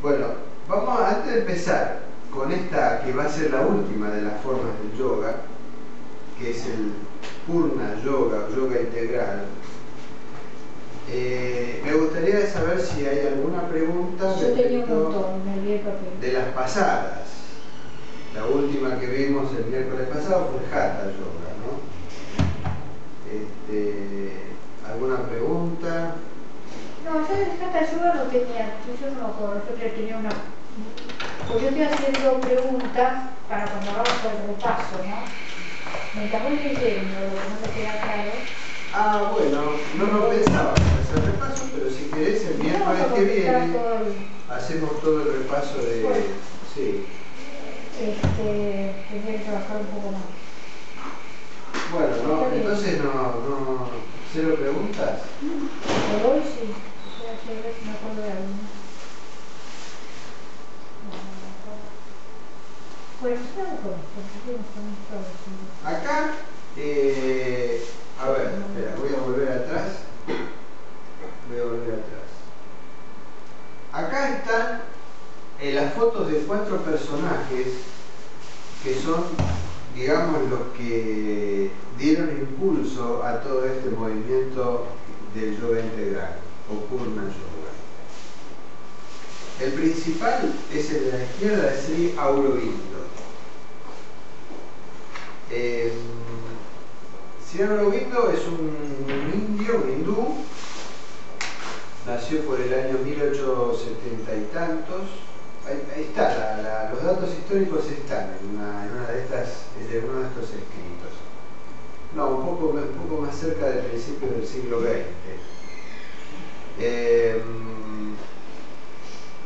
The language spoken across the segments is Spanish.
Bueno, antes de empezar con esta que va a ser la última de las formas del yoga, que es el Purna Yoga o Yoga Integral, me gustaría saber si hay alguna pregunta Yo tenía un montón, me olvidé el papel. de las pasadas. La última que vimos el miércoles pasado fue Hatha Yoga, ¿no? ¿Alguna pregunta? No, yo de Hatha Yoga no tenía, yo no me acuerdo, yo tenía una... Pues yo estoy haciendo preguntas para cuando hagamos el repaso, ¿no? Mientras voy leyendo, no me queda claro. Ah, bueno, no lo pensaba hacer repaso, pero si querés el miércoles que viene hacemos todo el repaso de... Bueno, sí. tendría que trabajar un poco más. Bueno, no, entonces no, ¿cero preguntas? Pero hoy sí, voy a ver si me acuerdo de alguna. Bueno, sigamos con esto, seguimos con esto. Acá, a ver, espera, voy a volver atrás. Acá están las fotos de 4 personajes que son, digamos, los que dieron impulso a todo este movimiento del yoga integral o Purna Yoga. El principal es el de la izquierda, es Sri Aurobindo. Sri Aurobindo es un indio, un hindú, nació por el año 1870 y tantos. Ahí está, los datos históricos están en una de uno de estos escritos. No, un poco más cerca del principio del siglo XX.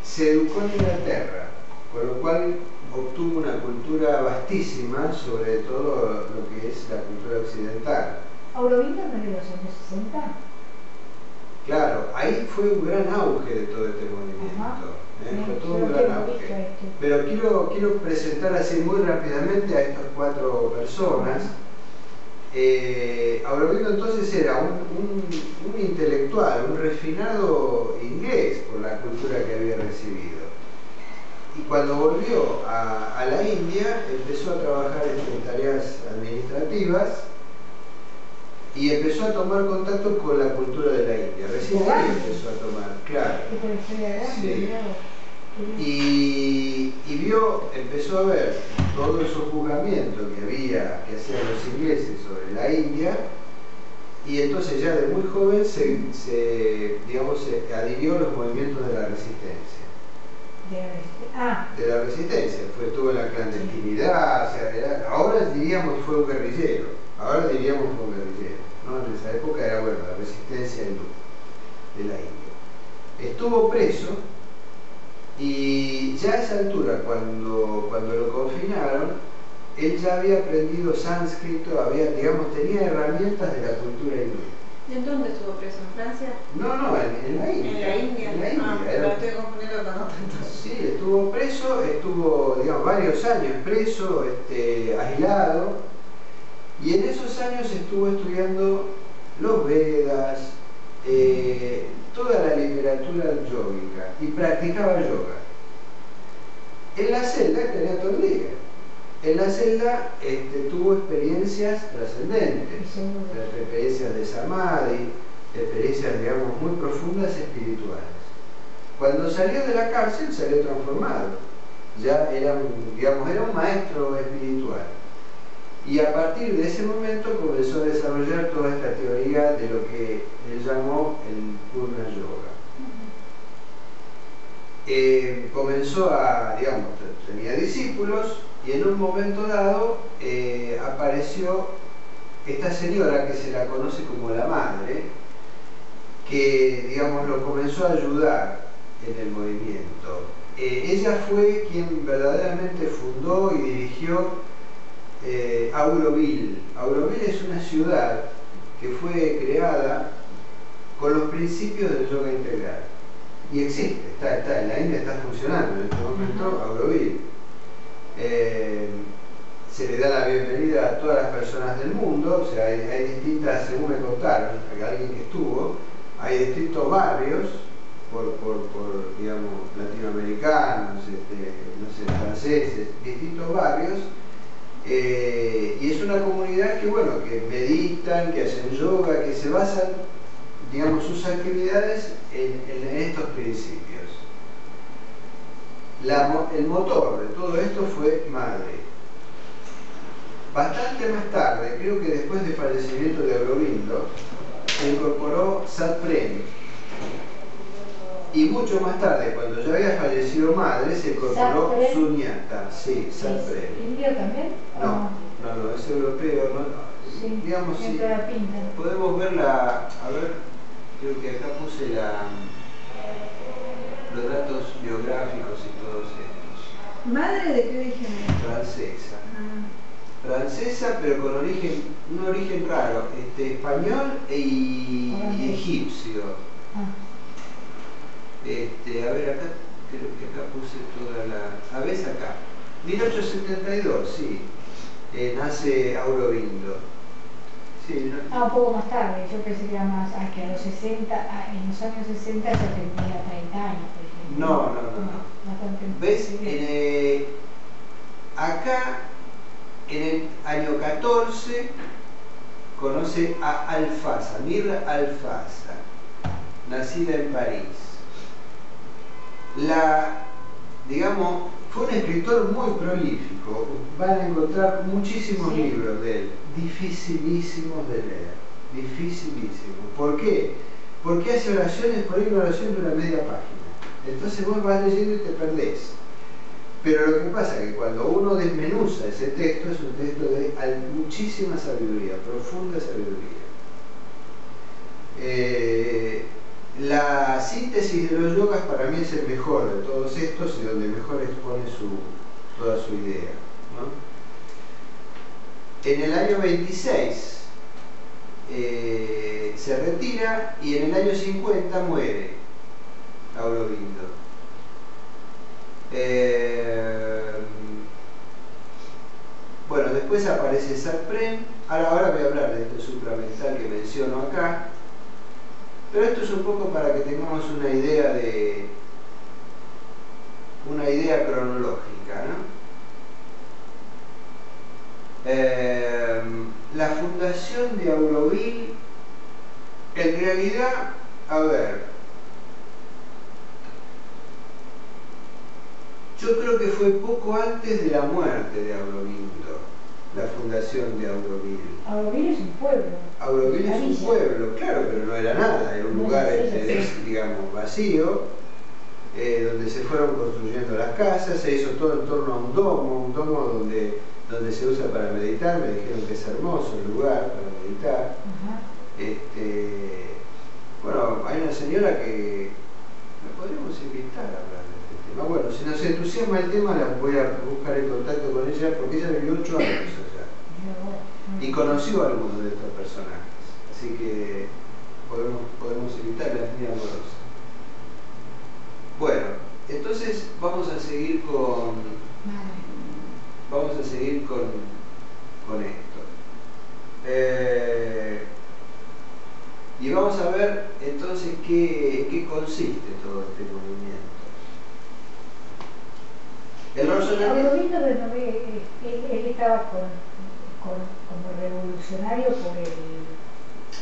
Se educó en Inglaterra, con lo cual obtuvo una cultura vastísima sobre todo lo que es la cultura occidental. ¿Aurobindo no es de los años 60? Claro, ahí fue un gran auge de todo este movimiento. Fue todo un gran auge. Pero quiero presentar así muy rápidamente a estas 4 personas. Aurobindo entonces era un intelectual, un refinado inglés por la cultura que había recibido. Y cuando volvió a la India, empezó a trabajar en tareas administrativas y empezó a tomar contacto con la cultura de la India. Recién ahí empezó a tomar, claro. Sí. Y empezó a ver todo esos juzgamientos que hacían los ingleses sobre la India, y entonces ya de muy joven se adhirió a los movimientos de la resistencia. De la resistencia, estuvo en la clandestinidad, ahora diríamos fue un guerrillero, ¿no? En esa época era, bueno, la resistencia hindú de la India. Estuvo preso y ya a esa altura, cuando lo confinaron, él ya había aprendido sánscrito, tenía herramientas de la cultura hindú. ¿En dónde estuvo preso? ¿En Francia? No, en la India. ¿En la India? En la India. Lo estoy confundiendo con otro entonces. Sí, estuvo preso, varios años preso, aislado, y en esos años estuvo estudiando los Vedas, toda la literatura yógica, y practicaba yoga. En la celda tenía todo el día. En la celda tuvo experiencias trascendentes, experiencias de samadhi, experiencias, muy profundas espirituales. Cuando salió de la cárcel salió transformado, ya era un maestro espiritual. Y a partir de ese momento comenzó a desarrollar toda esta teoría de lo que él llamó el Purna Yoga. Tenía discípulos, y en un momento dado apareció esta señora que se la conoce como la madre, que lo comenzó a ayudar en el movimiento. Ella fue quien verdaderamente fundó y dirigió Auroville. Auroville es una ciudad que fue creada con los principios del yoga integral. Y existe, está en la India, está funcionando en este momento Auroville. Se le da la bienvenida a todas las personas del mundo, o sea, hay distintas, según me contaron, alguien que estuvo, hay distintos barrios digamos, latinoamericanos, no sé, franceses, distintos barrios, y es una comunidad que, bueno, que meditan, que hacen yoga, que se basan, digamos, sus actividades en estos principios. El motor de todo esto fue madre. Bastante más tarde, creo que después del fallecimiento de Aurobindo, se incorporó Sat Prem. Y mucho más tarde, cuando ya había fallecido madre, se incorporó Sunyata. Sí, Sat Prem. ¿Indio también? No, es europeo. Sí, digamos, sí. La pinta. Podemos verla, a ver, creo que acá puse los datos biográficos y todos estos. ¿Madre de qué origen es? Francesa. Francesa, pero con un origen raro, español y egipcio. A ver, acá creo que acá puse toda la... A ver, acá. 1872, sí. Nace Aurobindo. Sí, ¿no? Un poco más tarde, yo pensé que era más, que a los 60, en los años 60 ya tenía 30 años, por ejemplo. No. ¿Ves? Acá, en el año 14, conoce a Alfasa, Mirra Alfasa, nacida en París. Digamos, fue un escritor muy prolífico. Van a encontrar muchísimos libros de él, dificilísimos de leer, dificilísimos. ¿Por qué? Porque hace oraciones, por ahí una oración de una media página. Entonces vos vas leyendo y te perdés. Pero lo que pasa es que cuando uno desmenuza ese texto, es un texto de muchísima sabiduría, profunda sabiduría. La síntesis de los yogas para mí es el mejor de todos estos y donde mejor expone toda su idea, ¿no? En el año 26 se retira y en el año 50 muere Aurobindo. Bueno, después aparece Sat Prem. Ahora voy a hablar de este supramental que menciono acá. Pero esto es un poco para que tengamos una idea cronológica, ¿no? La fundación de Auroville, en realidad, a ver, yo creo que fue poco antes de la muerte de Aurobindo, la fundación de Auroville. Auroville es un pueblo. Auroville es un pueblo, claro, pero no era nada, era un lugar, digamos, vacío, donde se fueron construyendo las casas, se hizo todo en torno a un domo donde se usa para meditar. Me dijeron que es hermoso el lugar para meditar. Bueno, hay una señora que la podríamos invitar a hablar de este tema. Bueno, si nos entusiasma el tema, la voy a buscar el contacto con ella, porque ella vivió 8 años allá y conoció a algunos de estos personajes, así que podemos invitarla, es muy amorosa. Bueno, entonces vamos a seguir con esto. Y vamos a ver entonces qué consiste todo este movimiento. El razonamiento. Aurobindo, él estaba como revolucionario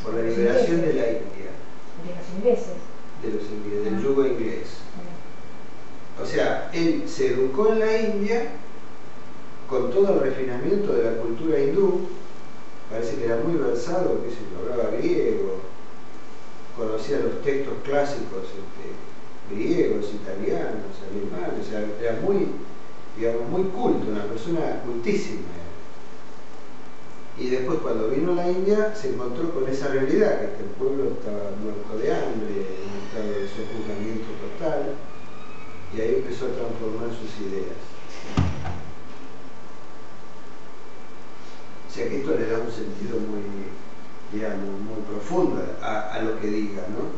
por la liberación de la India. De los ingleses. Del yugo inglés. O sea, él se educó en la India con todo el refinamiento de la cultura hindú. Parece que era muy versado, que hablaba griego, conocía los textos clásicos griegos, italianos, alemanes, o sea, era muy, digamos, muy culto, una persona cultísima. Y después, cuando vino a la India, se encontró con esa realidad, que el pueblo estaba muerto de hambre, en un estado de sojuzgamiento total, y ahí empezó a transformar sus ideas. O sea que esto le da un sentido muy, digamos, muy profundo a lo que diga, ¿no?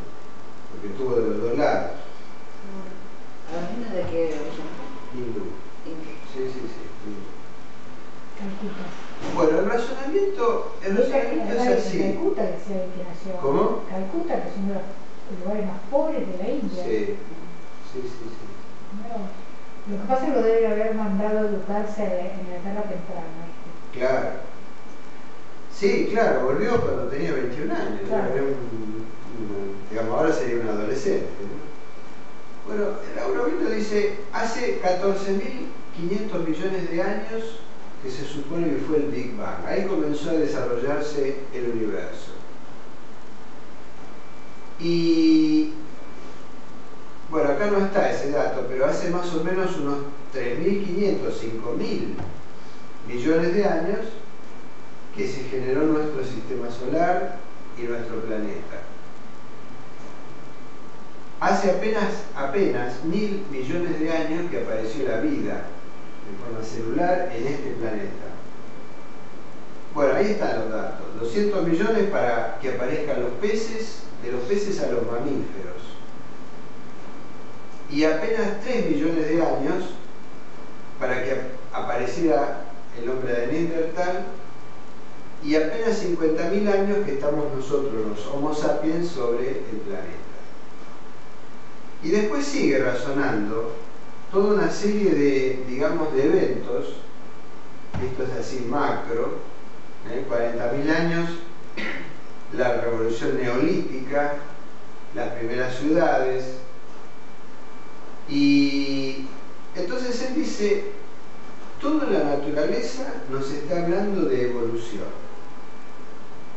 Porque estuvo de los dos lados. ¿Aurobindo de qué origen? Hindú. Sí. Calcuta. Bueno, el razonamiento es así. Calcuta decía que nació. ¿Cómo? Calcuta, que si no los lugares más pobres de la India. Sí, sí, sí, sí. No. Lo que pasa es que lo deben haber mandado a educarse en la etapa temprana. Claro. Sí, claro, volvió cuando tenía 21 años. Claro. Era digamos, ahora sería un adolescente, ¿no? Bueno, el Aurobindo dice, hace 14.500 millones de años que se supone que fue el Big Bang. Ahí comenzó a desarrollarse el universo. Y bueno, acá no está ese dato, pero hace más o menos unos 3.500, 5.000 millones de años que se generó nuestro sistema solar y nuestro planeta. Hace apenas 1.000 millones de años que apareció la vida de forma celular en este planeta. Bueno, ahí están los datos. 200 millones para que aparezcan los peces, de los peces a los mamíferos. Y apenas 3 millones de años para que apareciera el hombre de Neandertal, y apenas 50.000 años que estamos nosotros, los Homo sapiens, sobre el planeta. Y después sigue razonando toda una serie de, digamos, de eventos, esto es así macro, 40.000 años, la revolución neolítica, las primeras ciudades, y entonces él dice, toda la naturaleza nos está hablando de evolución.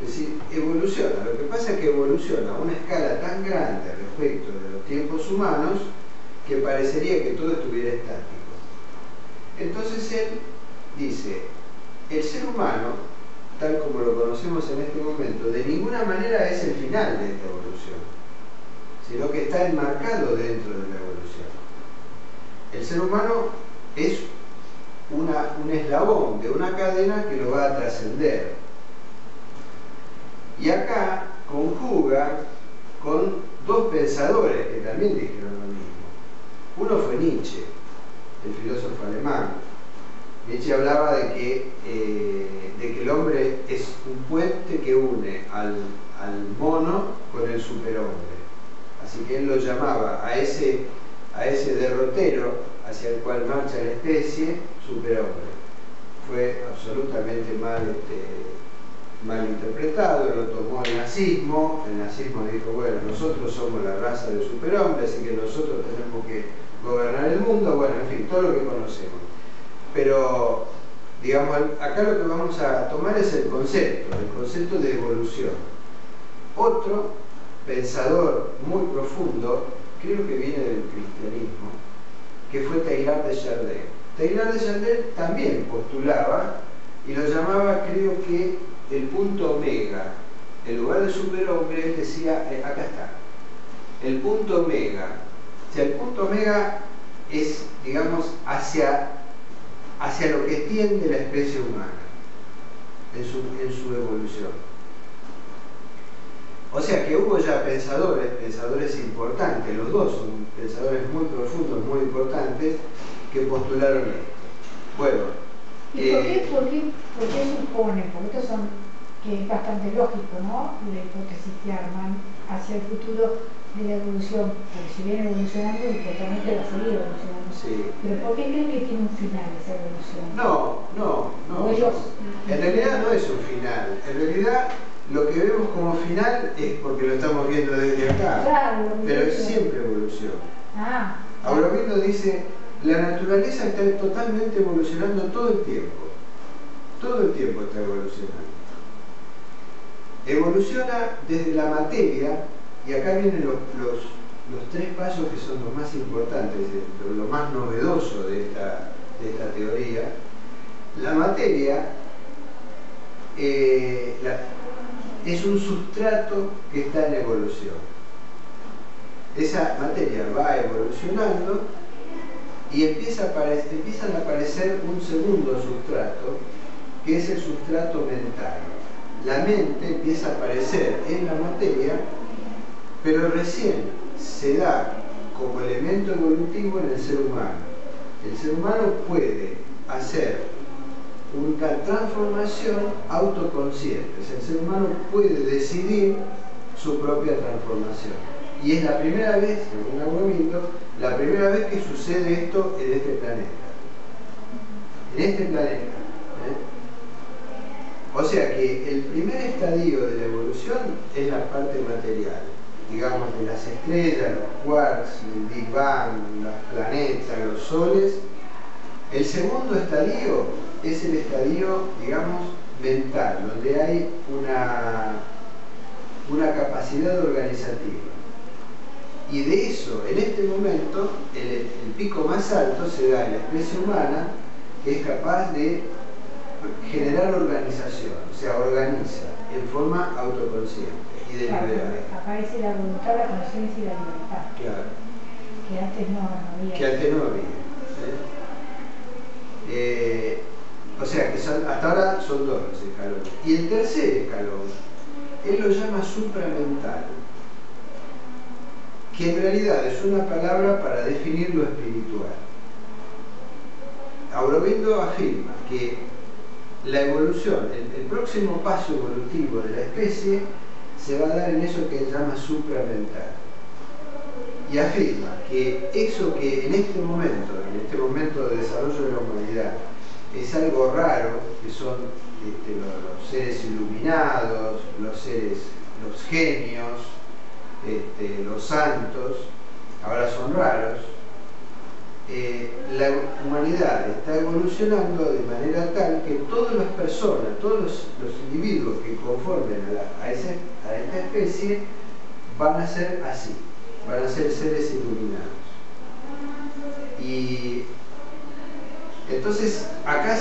Es decir, evoluciona. Lo que pasa es que evoluciona a una escala tan grande respecto de los tiempos humanos que parecería que todo estuviera estático. Entonces él dice, el ser humano, tal como lo conocemos en este momento, de ninguna manera es el final de esta evolución, sino que está enmarcado dentro de la evolución. El ser humano es un eslabón de una cadena que lo va a trascender. Y acá conjuga con dos pensadores que también dijeron lo mismo. Uno fue Nietzsche, el filósofo alemán. Nietzsche hablaba de que el hombre es un puente que une al mono con el superhombre. Así que él lo llamaba a ese derrotero hacia el cual marcha la especie, superhombre. Fue absolutamente mal interpretado, lo tomó el nazismo dijo, bueno, nosotros somos la raza del superhombre, así que nosotros tenemos que gobernar el mundo, bueno, en fin, todo lo que conocemos. Pero, digamos, acá lo que vamos a tomar es el concepto de evolución. Otro pensador muy profundo, creo que viene del cristianismo, que fue Teilhard de Chardin. Teilhard de Chardin también postulaba y lo llamaba, creo que, el punto omega. En lugar de superhombre, él decía, acá está, el punto omega. O sea, el punto omega es, digamos, hacia lo que tiende la especie humana en su evolución. O sea que hubo ya pensadores importantes, los dos son pensadores muy profundos, muy importantes, que postularon esto. Bueno, ¿y por qué suponen? Porque estos son, que es bastante lógico, ¿no? La hipótesis que arman hacia el futuro de la evolución, porque si viene evolucionando, importante va a seguir evolucionando. Sí. Pero ¿por qué creen que tiene un final esa evolución? No. En realidad no es un final. En realidad lo que vemos como final es porque lo estamos viendo desde acá. Claro, pero es siempre evolución. Aurobindo dice, la naturaleza está totalmente evolucionando todo el tiempo. Todo el tiempo está evolucionando. Evoluciona desde la materia, y acá vienen los tres pasos que son los más importantes, lo más novedoso de esta teoría. La materia es un sustrato que está en evolución. Esa materia va evolucionando y empiezan a aparecer un segundo sustrato, que es el sustrato mental. La mente empieza a aparecer en la materia, pero recién se da como elemento evolutivo en el ser humano. El ser humano puede hacer una transformación autoconsciente. El ser humano puede decidir su propia transformación. Y es la primera vez, según Aurobindo, la primera vez que sucede esto en este planeta. En este planeta. O sea que el primer estadio de la evolución es la parte material, digamos, de las estrellas, los quarks, el Big Bang, los planetas, los soles. El segundo estadio es el estadio, digamos, mental, donde hay una capacidad organizativa. Y de eso, en este momento, el pico más alto se da en la especie humana, que es capaz de generar organización, o sea, organiza en forma autoconsciente y deliberada. Aparece la voluntad, la conciencia y la libertad. Claro. Que antes no había. Que antes no había. O sea, que hasta ahora son dos los escalones. Y el tercer escalón, él lo llama supramental, que en realidad es una palabra para definir lo espiritual. Aurobindo afirma que la evolución, el próximo paso evolutivo de la especie se va a dar en eso que él llama supramental. Y afirma que eso que en este momento de desarrollo de la humanidad, es algo raro, que son los seres iluminados, los genios, los santos, ahora son raros. La humanidad está evolucionando de manera tal que todas las personas, todos los individuos que conformen a esta especie van a ser así, van a ser seres iluminados. Y entonces acá él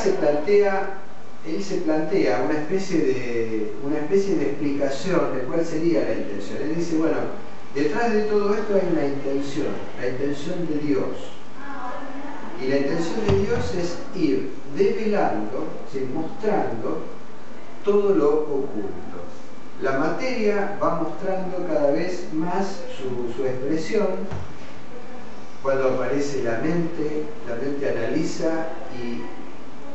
se plantea una especie de explicación de cuál sería la intención. Él dice, bueno, detrás de todo esto hay una intención, la intención de Dios. Y la intención de Dios es ir develando, mostrando todo lo oculto. La materia va mostrando cada vez más su expresión. Cuando aparece la mente analiza y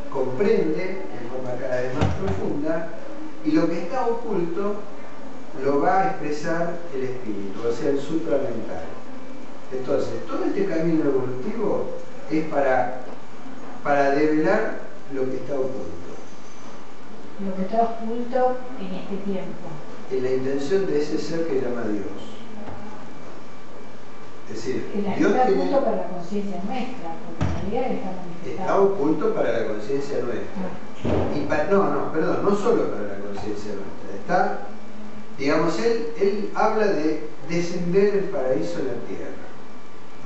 comprende en forma cada vez más profunda, y lo que está oculto lo va a expresar el espíritu, o sea, el supramental. Entonces, todo este camino evolutivo es para develar lo que está oculto. Lo que está oculto en este tiempo. En la intención de ese ser que llama Dios. Es decir, Dios está tiene... oculto para la conciencia nuestra, porque en realidad está manifestado. Está oculto para la conciencia nuestra. Y no solo para la conciencia nuestra. Está, digamos, él habla de descender el paraíso en la tierra.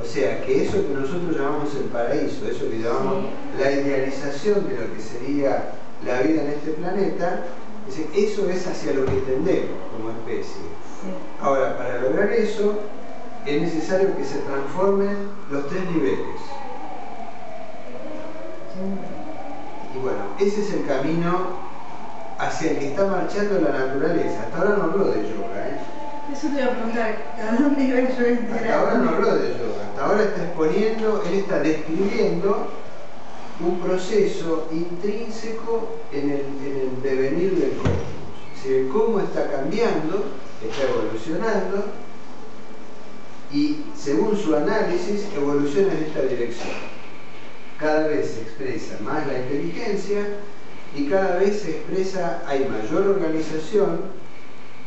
O sea, que eso que nosotros llamamos el paraíso, eso que llamamos la idealización de lo que sería la vida en este planeta, eso es hacia lo que tendemos como especie. Sí. Ahora, para lograr eso, es necesario que se transformen los tres niveles. Y bueno, ese es el camino hacia el que está marchando la naturaleza. Hasta ahora no habló de yoga, Eso te iba a preguntar, ¿a dónde iba yo a enterar? Hasta ahora no habló de yoga, hasta ahora está exponiendo, él está describiendo un proceso intrínseco en el devenir del cosmos. Es decir, cómo está cambiando, está evolucionando, y según su análisis evoluciona en esta dirección. Cada vez se expresa más la inteligencia y cada vez se expresa, hay mayor organización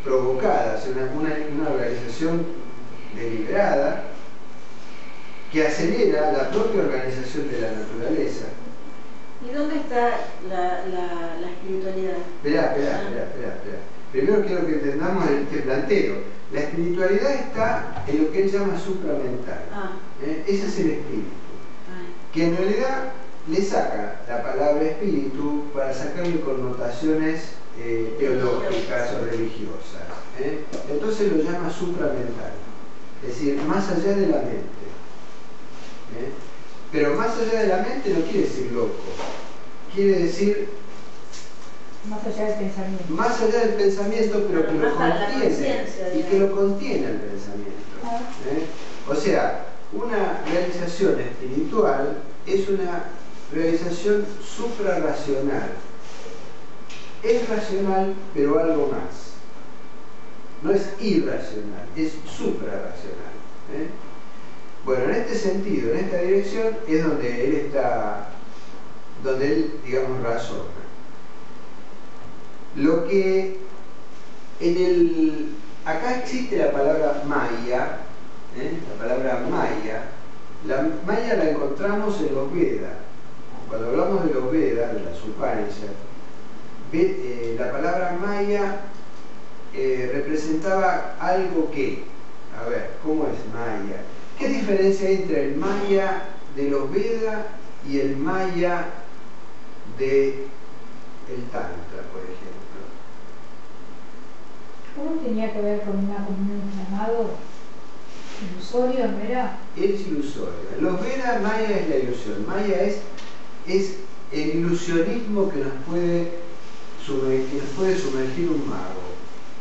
provocada, o sea, una organización deliberada que acelera la propia organización de la naturaleza. ¿Y dónde está la espiritualidad? Espera. Primero quiero que entendamos este planteo. La espiritualidad está en lo que él llama supramental. Ese es el espíritu. Que en realidad le saca la palabra espíritu para sacarle connotaciones teológicas o religiosas. Entonces lo llama supramental. Es decir, más allá de la mente. Pero más allá de la mente no quiere decir loco. Quiere decir más allá del pensamiento. Más allá del pensamiento, pero que lo contiene. Y que lo contiene el pensamiento. O sea, una realización espiritual es una realización suprarracional. Es racional, pero algo más. no es irracional, es suprarracional. Bueno, en este sentido, en esta dirección, es donde él está, donde él, digamos, razona. Lo que acá existe la palabra Maya, la palabra Maya. La Maya la encontramos en los Vedas. Cuando hablamos de los Vedas, de las Upanishads, la palabra Maya representaba algo que, a ver, ¿cómo es Maya? ¿Qué diferencia hay entre el Maya de los Vedas y el Maya del Tantra, por ejemplo? Uno tenía que ver con un llamado ilusorio, ¿no era? Es ilusorio. En los Vedas Maya es la ilusión. Maya es el ilusionismo que nos puede sumergir un mago.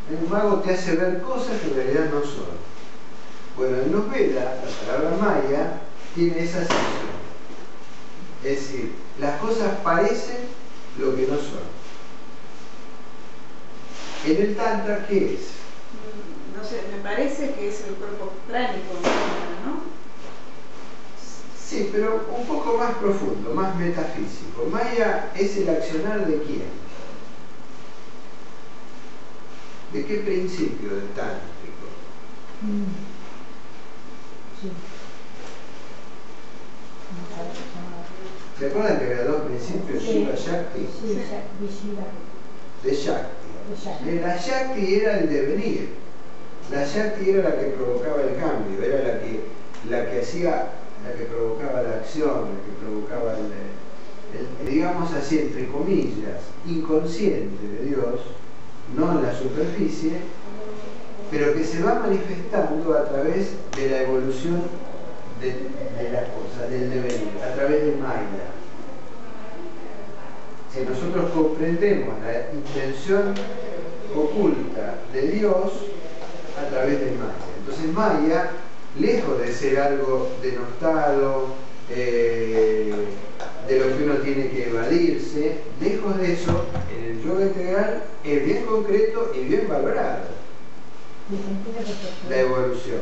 Un mago te hace ver cosas que en realidad no son. Bueno, en los Vedas la palabra Maya tiene esa sensación. Es decir, las cosas parecen lo que no son. En el Tantra, ¿qué es? No sé, me parece que es el cuerpo pránico, ¿no? Sí, pero un poco más profundo, más metafísico. Maya es el accionar de quién. ¿De qué principio del tántrico? Sí. ¿Se acuerdan que había dos principios? Sí. Shiva Shakti. Sí, Shiva. De Shakti. La Shakti era el devenir. La Shakti era la que provocaba el cambio, era la que hacía, la que provocaba la acción, la que provocaba el, digamos así, entre comillas, inconsciente de Dios, no en la superficie, pero que se va manifestando a través de la evolución de las cosas, del devenir, a través de Maya. Si nosotros comprendemos la intención oculta de Dios a través de Maya. Entonces Maya, lejos de ser algo denostado, de lo que uno tiene que evadirse, lejos de eso, en el yoga integral es bien concreto y bien valorado. La evolución.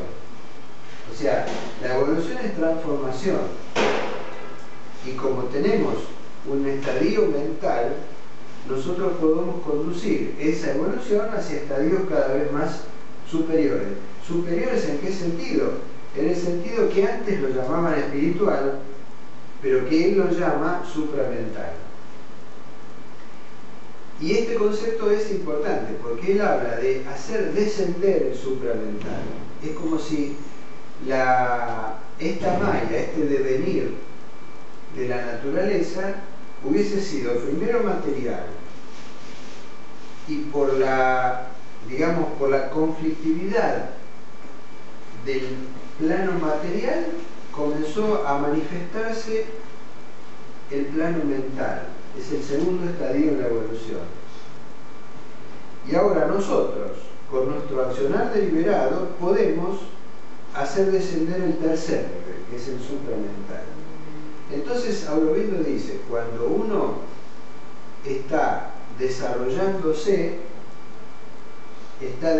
O sea, la evolución es transformación. Y como tenemos un estadio mental, nosotros podemos conducir esa evolución hacia estadios cada vez más superiores. ¿Superiores en qué sentido? En el sentido que antes lo llamaban espiritual, pero que él lo llama supramental. Y este concepto es importante porque él habla de hacer descender el supramental. Es como si esta Maya, este devenir de la naturaleza, hubiese sido primero material y por la, digamos, por la conflictividad del plano material comenzó a manifestarse el plano mental. Es el segundo estadio en la evolución. Y ahora nosotros, con nuestro accionar deliberado, podemos hacer descender el tercer nivel, que es el supramental. Entonces Aurobindo dice, cuando uno está desarrollándose, está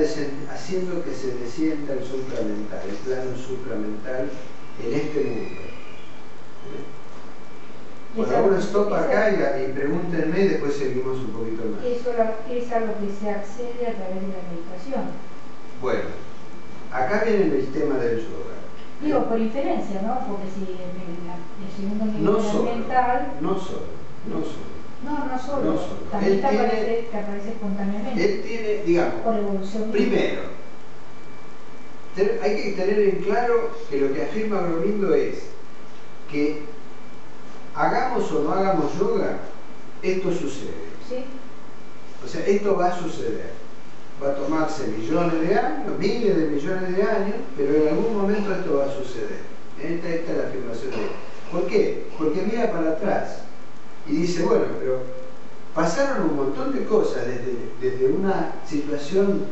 haciendo que se descienda el supramental, el plano supramental en este mundo. Bueno, hago un stop acá y pregúntenme y después seguimos un poquito más. Eso es a lo que se accede a través de la meditación. Bueno, acá viene el tema del yoga. Digo, por inferencia, ¿no? Porque si el segundo nivel mental... No solo. También te aparece espontáneamente. Él tiene, digamos, por evolución. Primero, hay que tener en claro que lo que afirma Aurobindo es que hagamos o no hagamos yoga, esto sucede. ¿Sí? O sea, esto va a suceder. Va a tomarse millones de años, miles de millones de años, pero en algún momento esto va a suceder. Esta es la afirmación de él. ¿Por qué? Porque mira para atrás y dice, bueno, pero pasaron un montón de cosas desde una situación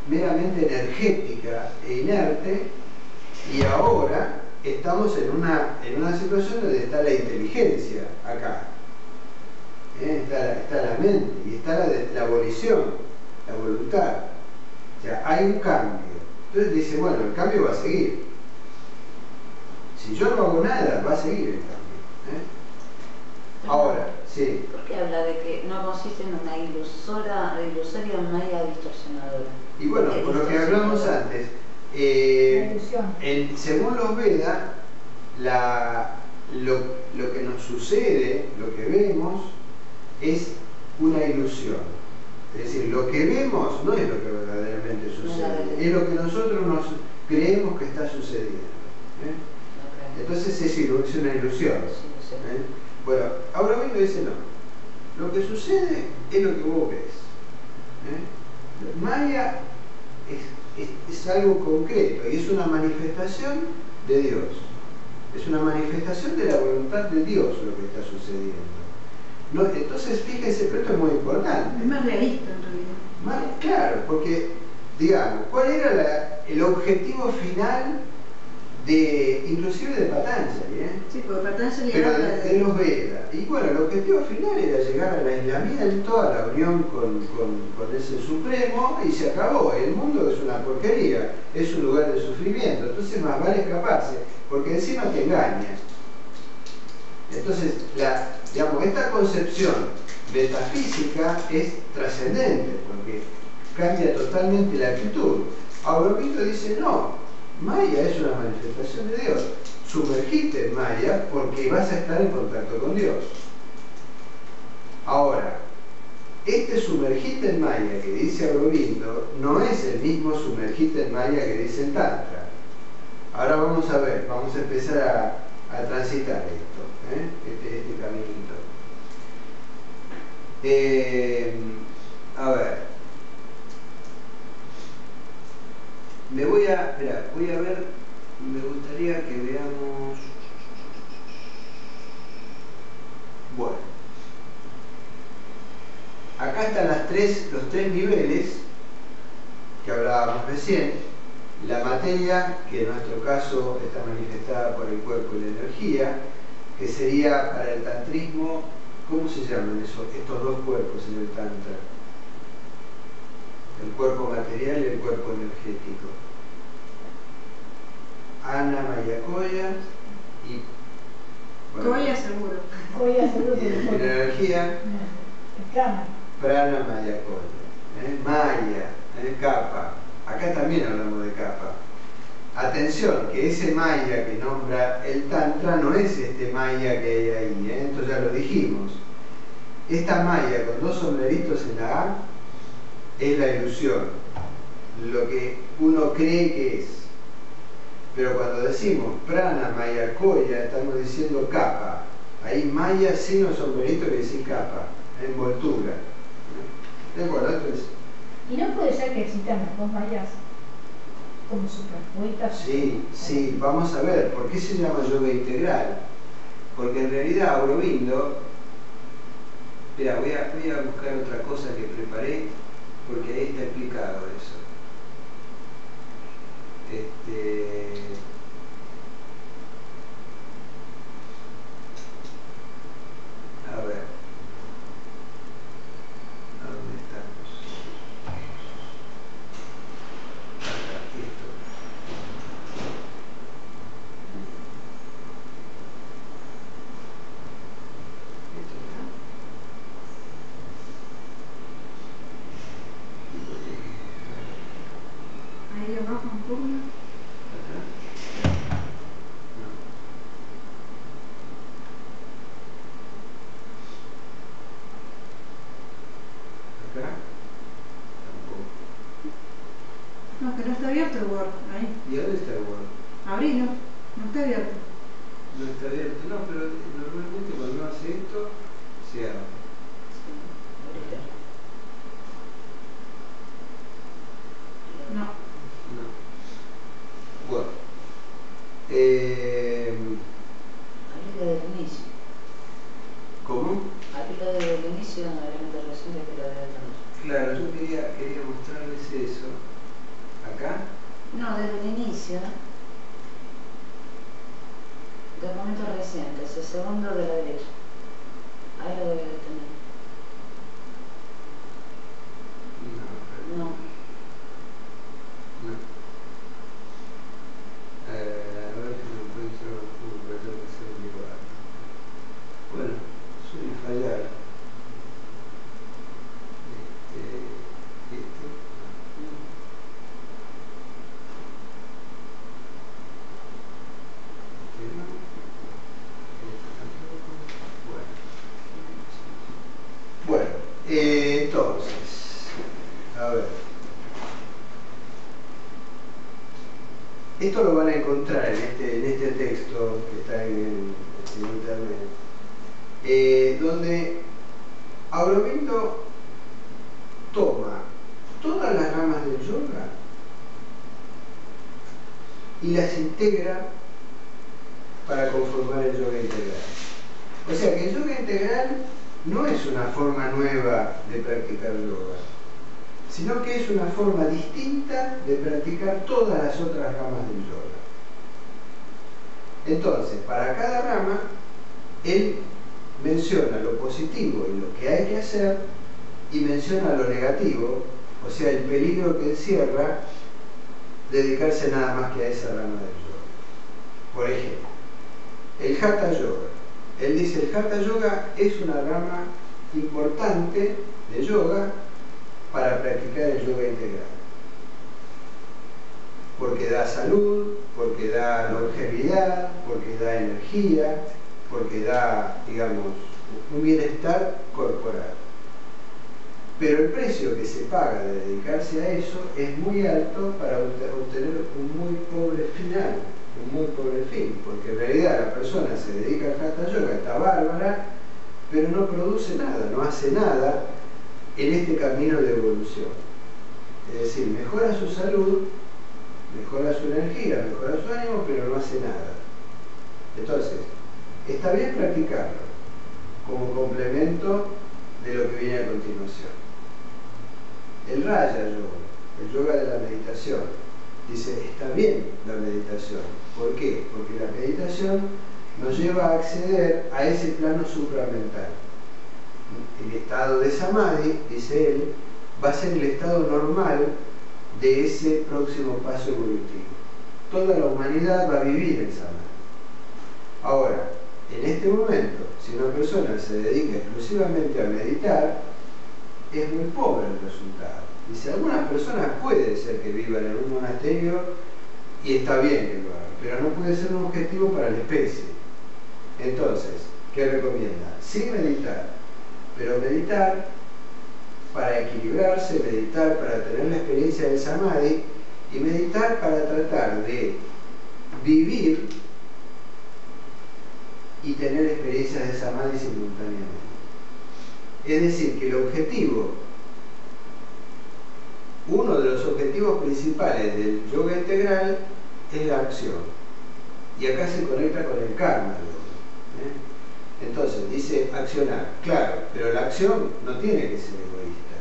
meramente energética e inerte y ahora estamos en una situación donde está la inteligencia acá. Está la mente y está la volición, la voluntad. O sea, hay un cambio. Entonces dice, bueno, el cambio va a seguir. Si yo no hago nada, va a seguir el cambio. Ahora, sí. ¿Por qué habla de que no consiste en una ilusoria malla distorsionadora? Y bueno, por lo que hablamos antes, según los Vedas, lo que nos sucede, lo que vemos, es una ilusión. Es decir, lo que vemos no es lo que verdaderamente sucede, es lo que nosotros nos creemos que está sucediendo. Entonces es una ilusión. Bueno, Aurobindo dice no. Lo que sucede es lo que vos ves. Maya es algo concreto y es una manifestación de Dios. Es una manifestación de la voluntad de Dios lo que está sucediendo. No, entonces, fíjense, pero esto es muy importante. Es más realista en realidad. Claro, porque, digamos, ¿cuál era el objetivo final inclusive de Patanjali? Sí, porque Patanjali pero habla de los Vedas. Y bueno, el objetivo final era llegar al aislamiento, a la unión con ese Supremo, y se acabó. El mundo es una porquería, es un lugar de sufrimiento, entonces más vale escaparse, porque encima te engaña. Entonces, esta concepción metafísica es trascendente, porque cambia totalmente la actitud. Aurobindo dice, no, Maya es una manifestación de Dios. Sumergite en Maya porque vas a estar en contacto con Dios. Ahora, este sumergite en Maya que dice Aurobindo no es el mismo sumergite en Maya que dice en Tantra. Ahora vamos a ver, vamos a empezar a transitar esto, este caminito. A ver, voy a ver, me gustaría que veamos. Bueno, acá están los tres niveles que hablábamos recién. La materia, que en nuestro caso está manifestada por el cuerpo y la energía, que sería para el tantrismo, ¿cómo se llaman estos dos cuerpos en el tantra? El cuerpo material y el cuerpo energético. Ana Maya Koya y... Bueno, Koya seguro. Koya seguro. Y la energía, Prana Maya Koya. Maya, Kapha. Acá también hablamos de Kapha. Atención, que ese Maya que nombra el Tantra no es este Maya que hay ahí, esto ya lo dijimos. Esta Maya con dos sombreritos en la A es la ilusión, lo que uno cree que es. Pero cuando decimos Prana Maya Koya, estamos diciendo Kapha. Ahí Maya sin los sombreritos que decís Kapha, envoltura. ¿De acuerdo? Entonces, ¿y no puede ser que existan las dos mayas como superpuestas? Sí, vamos a ver, ¿por qué se llama yoga integral? Porque en realidad Aurobindo, espera, voy a buscar otra cosa que preparé, porque ahí está explicado eso. A ver, ¿a dónde estamos? Acá, esto. Ahí abajo un poco. No, que no está abierto el Word. Ahí. ¿Y dónde está el Word? Abrilo. No está abierto. No está abierto, no, pero normalmente cuando uno hace esto, se abre. No. No. Bueno. Abrilo del inicio. ¿Cómo? Abrilo del inicio, no elemento reciente que lo debe tener. Claro, yo quería mostrarles eso. ¿Acá? No, desde el inicio. Documentos recientes, el segundo de la derecha. Ahí lo debe de tener. No. No. encontrar en este texto que está en internet, donde Aurobindo toma todas las ramas del yoga y las integra para conformar el yoga integral. O sea que el yoga integral no es una forma nueva de practicar yoga, sino que es una forma distinta de practicar todas las otras ramas del yoga. Entonces, para cada rama, él menciona lo positivo y lo que hay que hacer y menciona lo negativo, o sea, el peligro que encierra dedicarse nada más que a esa rama del yoga. Por ejemplo, el Hatha Yoga. Él dice, el Hatha Yoga es una rama importante de yoga para practicar el yoga integral. Porque da salud, porque da longevidad, porque da energía, porque da, digamos, un bienestar corporal. Pero el precio que se paga de dedicarse a eso es muy alto para obtener un muy pobre final, un muy pobre fin, porque en realidad la persona se dedica al Hatha Yoga, está bárbara, pero no produce nada, no hace nada en este camino de evolución. Es decir, mejora su salud, mejora su energía, mejora su ánimo, pero no hace nada. Entonces, está bien practicarlo como complemento de lo que viene a continuación. El Raja Yoga, el yoga de la meditación, dice, está bien la meditación. ¿Por qué? Porque la meditación nos lleva a acceder a ese plano supramental. El estado de Samadhi, dice él, va a ser el estado normal de ese próximo paso evolutivo. Toda la humanidad va a vivir en Samadhi. Ahora, en este momento, si una persona se dedica exclusivamente a meditar, es muy pobre el resultado. Dice, algunas personas puede ser que vivan en un monasterio y está bien que lo hagan, pero no puede ser un objetivo para la especie. Entonces, ¿qué recomienda? Sí meditar, pero meditar para equilibrarse, meditar para tener la experiencia del Samadhi y meditar para tratar de vivir y tener experiencias de Samadhi simultáneamente. Es decir, que el objetivo, uno de los objetivos principales del yoga integral es la acción. Y acá se conecta con el karma yoga. Entonces, dice accionar, claro, pero la acción no tiene que ser egoísta,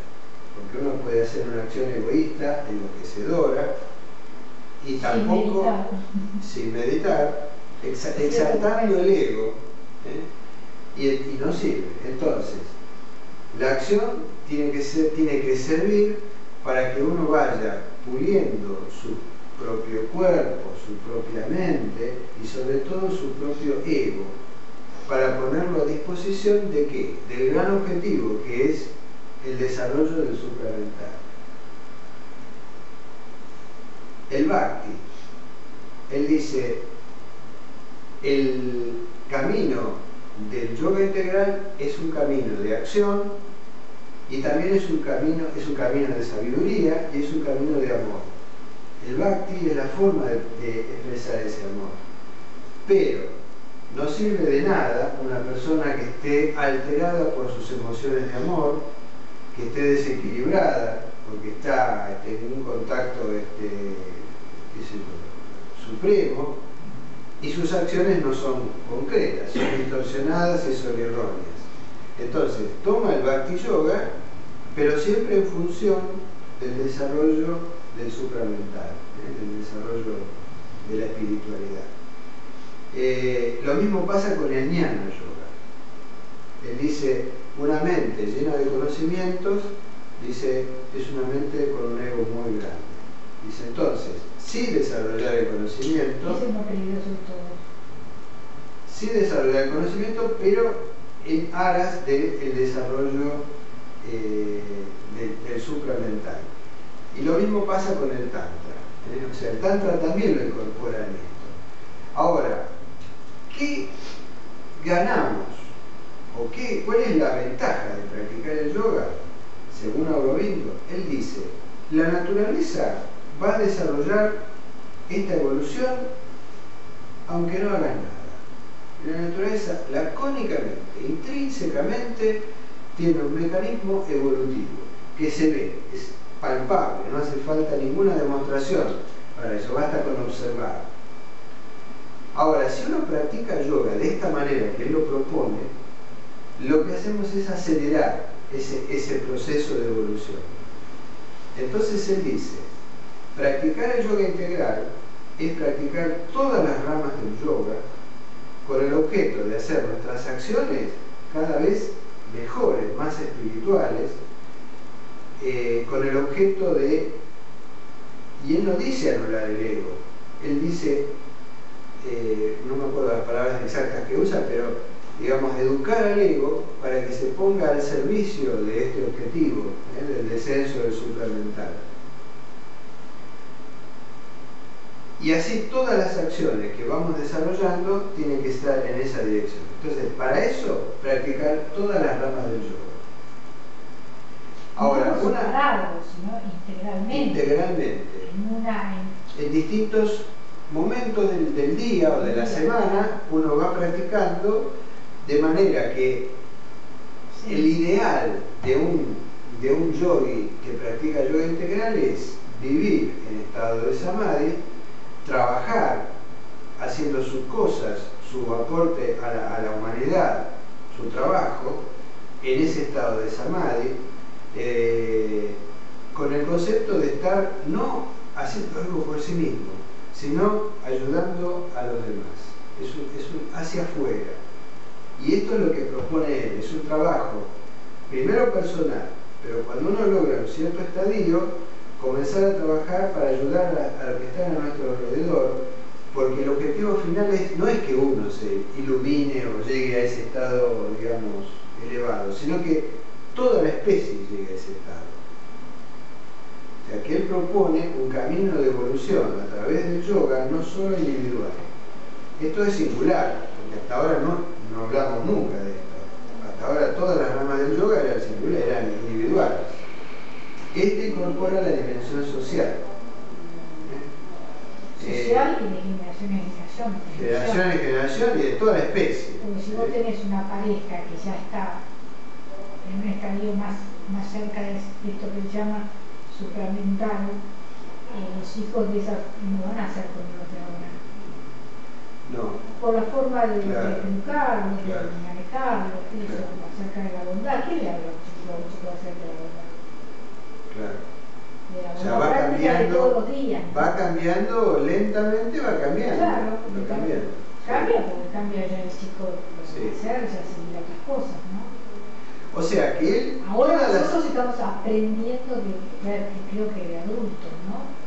porque uno puede hacer una acción egoísta, enloquecedora, y tampoco sin meditar, exaltando el ego, y no sirve. Entonces, la acción tiene que servir para que uno vaya puliendo su propio cuerpo, su propia mente y sobre todo su propio ego, para ponerlo a disposición de ¿qué? Del gran objetivo que es el desarrollo del supramental. El Bhakti, él dice, el camino del yoga integral es un camino de acción y también es un camino de sabiduría y es un camino de amor. El Bhakti es la forma de expresar ese amor. Pero no sirve de nada una persona que esté alterada por sus emociones de amor, que esté desequilibrada, porque está en un contacto supremo, y sus acciones no son concretas, son distorsionadas y son erróneas. Entonces, toma el Bhakti Yoga, pero siempre en función del desarrollo del supramental, del desarrollo de la espiritualidad. Lo mismo pasa con el Jnana Yoga. Él dice, una mente llena de conocimientos, dice, es una mente con un ego muy grande. Dice, entonces, sí desarrollar el conocimiento, Eso es más peligroso de todo. sí desarrollar el conocimiento, pero en aras del desarrollo del supramental. Y lo mismo pasa con el Tantra. O sea, el Tantra también lo incorpora en esto. Ahora, ¿qué ganamos? ¿O cuál es la ventaja de practicar el yoga? Según Aurobindo, él dice, la naturaleza va a desarrollar esta evolución aunque no hagas nada. La naturaleza, lacónicamente, intrínsecamente, tiene un mecanismo evolutivo que se ve, es palpable, no hace falta ninguna demostración para eso, basta con observar. Ahora, si uno practica yoga de esta manera que él lo propone, lo que hacemos es acelerar ese proceso de evolución. Entonces él dice, practicar el yoga integral es practicar todas las ramas del yoga con el objeto de hacer nuestras acciones cada vez mejores, más espirituales, con el objeto de, y él no dice anular el ego, él dice, no me acuerdo las palabras exactas que usa, pero digamos, educar al ego para que se ponga al servicio de este objetivo, del descenso del supramental. Y así todas las acciones que vamos desarrollando tienen que estar en esa dirección. Entonces, para eso, practicar todas las ramas del yoga. Ahora, no separados, sino integralmente. En distintos momentos del día o de la semana, uno va practicando de manera que el ideal de un yogi que practica yoga integral es vivir en estado de samadhi, trabajar haciendo sus cosas, su aporte a la humanidad, su trabajo, en ese estado de samadhi, con el concepto de estar no haciendo algo por sí mismo, sino ayudando a los demás. Es hacia afuera. Y esto es lo que propone él, es un trabajo, primero personal, pero cuando uno logra un cierto estadio, comenzar a trabajar para ayudar a los que están a nuestro alrededor, porque el objetivo final no es que uno se ilumine o llegue a ese estado, digamos, elevado, sino que toda la especie llegue a ese estado. O sea, que él propone un camino de evolución a través del yoga, no solo individual. Esto es singular, porque hasta ahora no hablamos nunca de esto. Hasta ahora todas las ramas del yoga eran singulares, eran individuales. Este incorpora la dimensión social. Social y de generación en generación. Generación en generación y de toda la especie. Porque si vos tenés una pareja que ya está en un estadio más cerca de esto que se llama supramental, los hijos de esas no van a ser como los de ahora. No. Por la forma de Claro. educarlos, Claro. de manejarlos, eso, Claro. acerca de la bondad. ¿Quién le habla a un chico acerca de la bondad? Claro. De la O bondad sea, va práctica de cambiando, todos los días. va cambiando lentamente, va cambiando. Claro, Va cambiando. cambia porque cambia ya el chico lo Sí. que hacer, ya seguir otras cosas, ¿no? O sea que él, Ahora todas las- nosotros estamos aprendiendo creo que de adultos, ¿no?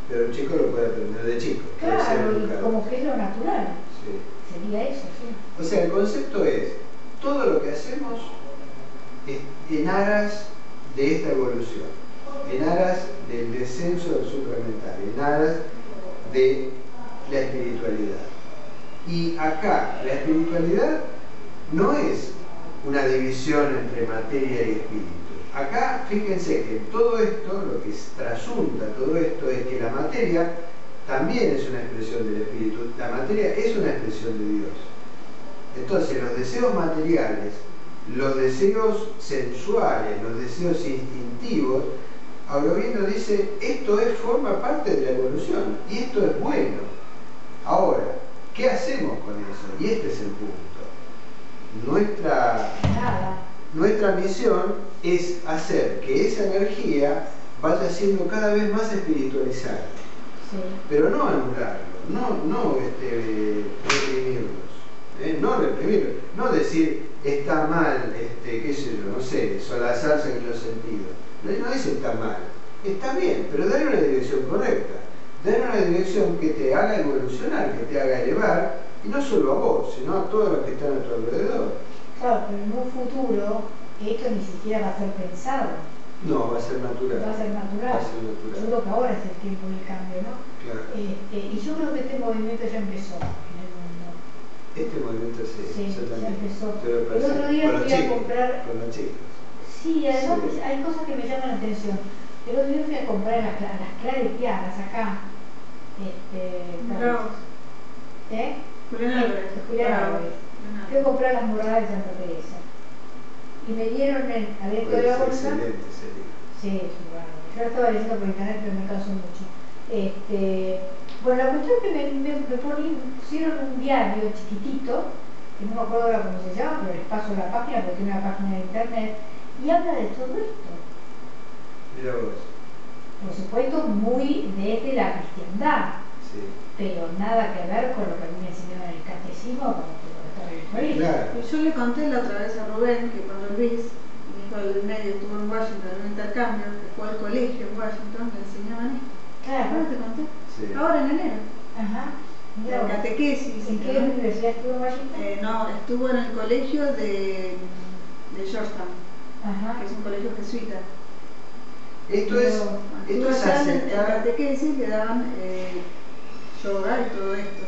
pero un chico lo puede aprender de chico. puede ser Claro, y educado. como que es lo natural, Sí. sería eso, sí. O sea, el concepto es, todo lo que hacemos es en aras de esta evolución, en aras del descenso del supramental, en aras de la espiritualidad. Y acá, la espiritualidad no es una división entre materia y espíritu. Acá, fíjense que todo esto, lo que trasunta todo esto, es que la materia también es una expresión del espíritu, la materia es una expresión de Dios. Entonces, los deseos materiales, los deseos sensuales, los deseos instintivos, Aurobindo dice, esto forma parte de la evolución y esto es bueno. Ahora, ¿qué hacemos con eso? Y este es el punto. Nada. Nuestra misión es hacer que esa energía vaya siendo cada vez más espiritualizada, Sí. pero no anularlo, no reprimirlos, no reprimirlos, no decir está mal, qué sé yo, no sé, solazarse en los sentidos. No dice está mal, está bien, pero dale una dirección correcta, dale una dirección que te haga evolucionar, que te haga elevar, y no solo a vos, sino a todos los que están a tu alrededor. Claro, pero en un futuro esto ni siquiera va a ser pensado, No, va a ser natural. va a ser natural. Va a ser natural. Yo creo que ahora es el tiempo del cambio, ¿no? Claro. Y yo creo que este movimiento ya empezó en el mundo. Este movimiento sí, Sí, yo ya también. empezó. Pero El otro día con los fui a chicos, comprar. con los chicos. Sí, además Sí. hay cosas que me llaman la atención. El otro día fui a comprar las claripianas acá. No. ¿Eh? Julián Álvarez. Julián Álvarez. Fui a comprar las moradas de Santa Teresa. Y me dieron adentro de la bolsa. Excelente sería. Sí, es un bárbaro. Yo lo estaba leyendo por internet, pero me canso mucho. Bueno, la cuestión es que me pusieron un diario chiquitito, que no me acuerdo ahora cómo se llama, pero les paso la página porque tiene una página de internet, y habla de todo esto. Mira vos. Por supuesto, muy desde la cristiandad, Sí. pero nada que ver con lo que a mí me enseñaron en el catecismo cuando estaba en el colegio. Claro. Y yo le conté la otra vez a Rubén que cuando Luis, mi hijo del medio, estuvo en Washington en un intercambio, que fue al colegio en Washington, le enseñaban esto. Claro. ¿Ahora te conté? Sí. Ahora en enero. Ajá. Mira La vos. catequesis. ¿En qué universidad estuvo en Washington? No, estuvo en el colegio de Georgetown, Ajá. que es un colegio jesuita. Esto es En aceptar. catequesis le daban yoga y todo esto.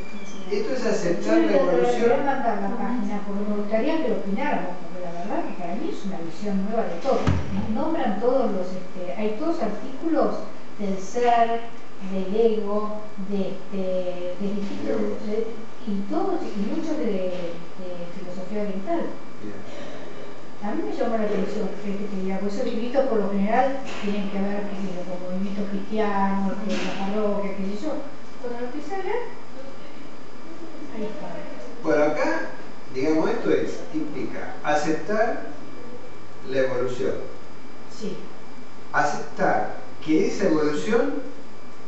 Esto es Yo aceptar la le voy a evolución. mandar la página porque me gustaría que lo opináramos, porque la verdad que para mí es una visión nueva de todo. Nombran todos los, hay todos artículos del ser, del ego, de distintos, y todos, y muchos de filosofía oriental. Mira. A mí me llamó la atención que diga, pues esos libritos por lo general tienen que ver con movimientos cristianos, que la parroquia, qué sé yo. Cuando lo empecé a leer, ahí está. Por acá, digamos, esto implica aceptar la evolución. Sí. Aceptar que esa evolución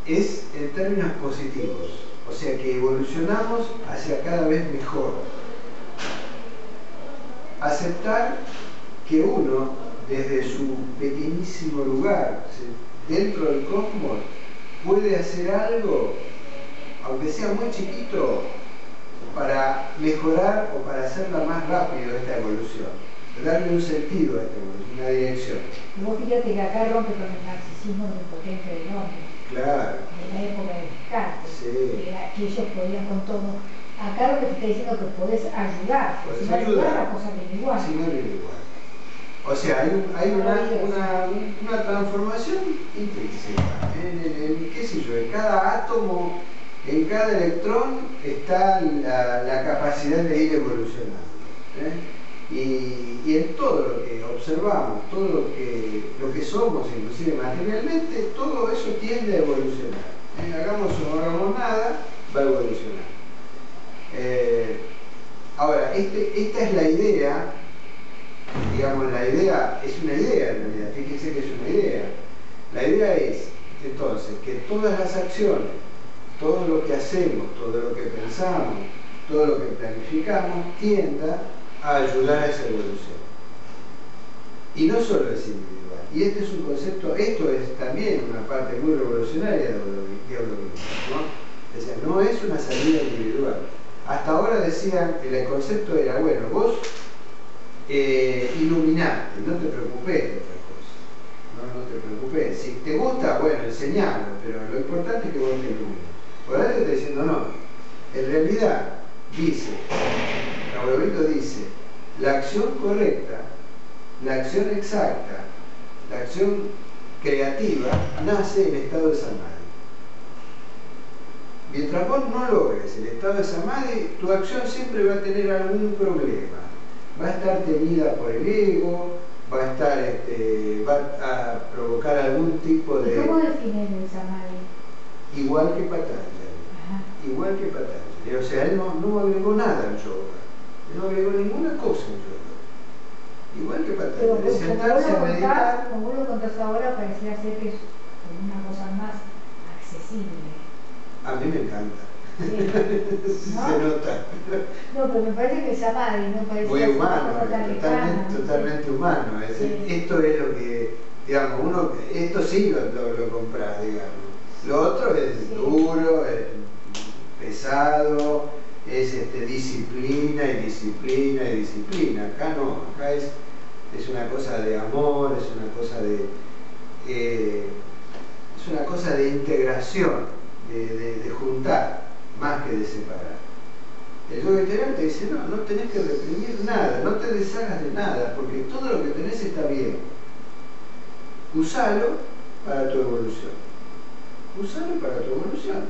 es en términos positivos. O sea que evolucionamos hacia cada vez mejor. Aceptar que uno, desde su pequeñísimo lugar, dentro del cosmos, puede hacer algo, aunque sea muy chiquito, para mejorar o para hacerla más rápido esta evolución, darle un sentido a esta evolución, una dirección. Y vos fíjate que acá rompe con el narcisismo de impotencia del hombre, Claro. de la época de Descartes, Sí. que ellos podían con todo. Acá lo que te está diciendo es que podés ayudar, Podés si no ayudar ayudar. la cosa viene igual. Si no viene igual. O sea, hay una transformación intrínseca. ¿Qué sé yo? En cada átomo, en cada electrón está la capacidad de ir evolucionando. Y en todo lo que observamos, todo lo que somos, inclusive materialmente, todo eso tiende a evolucionar. Hagamos o no hagamos nada, va a evolucionar. Ahora, esta es la idea, digamos, la idea es una idea en realidad, fíjense que es una idea. La idea es, entonces, que todas las acciones, todo lo que hacemos, todo lo que pensamos, todo lo que planificamos, tienda a ayudar a esa evolución. Y no solo es individual. Y este es un concepto, esto es también una parte muy revolucionaria de Aurobindo, ¿no? O sea, no es una salida individual. Hasta ahora decían que el concepto era, bueno, vos iluminate, no te preocupes de otra cosa. No te preocupes. Si te gusta, bueno, enseñalo, pero lo importante es que vos te ilumines. Por ahí te está diciendo, no. En realidad, dice, Aurobindo dice, la acción correcta, la acción exacta, la acción creativa, nace en estado de samadhi. Mientras vos no logres el estado de samadhi, tu acción siempre va a tener algún problema. Va a estar tenida por el ego, va a provocar algún tipo de... ¿Y cómo definen el samadhi? Igual que Patanjali. Igual que Patanjali. O sea, él no agregó nada al yoga. Él no agregó ninguna cosa al yoga. Igual que Pero Patanjali. Sentarse a meditar. como vos lo contás ahora, pareciera ser que es como una cosa más accesible. A mí me encanta. Sí. ¿No? Se nota. No, pero me parece que el samadhi no parece Muy así humano, una cosa tan lejana, ¿no? totalmente humano. Es decir, Sí. esto es lo que, digamos, esto sí lo compras, digamos. Lo otro es Sí. duro, es pesado, es disciplina y disciplina y disciplina. Acá no, acá es una cosa de amor, es una cosa de integración, de juntar, más que de separar. El yoga integral te dice, no tenés que reprimir nada, no te deshagas de nada, porque todo lo que tenés está bien. Usalo para tu evolución. Usalo para tu evolución.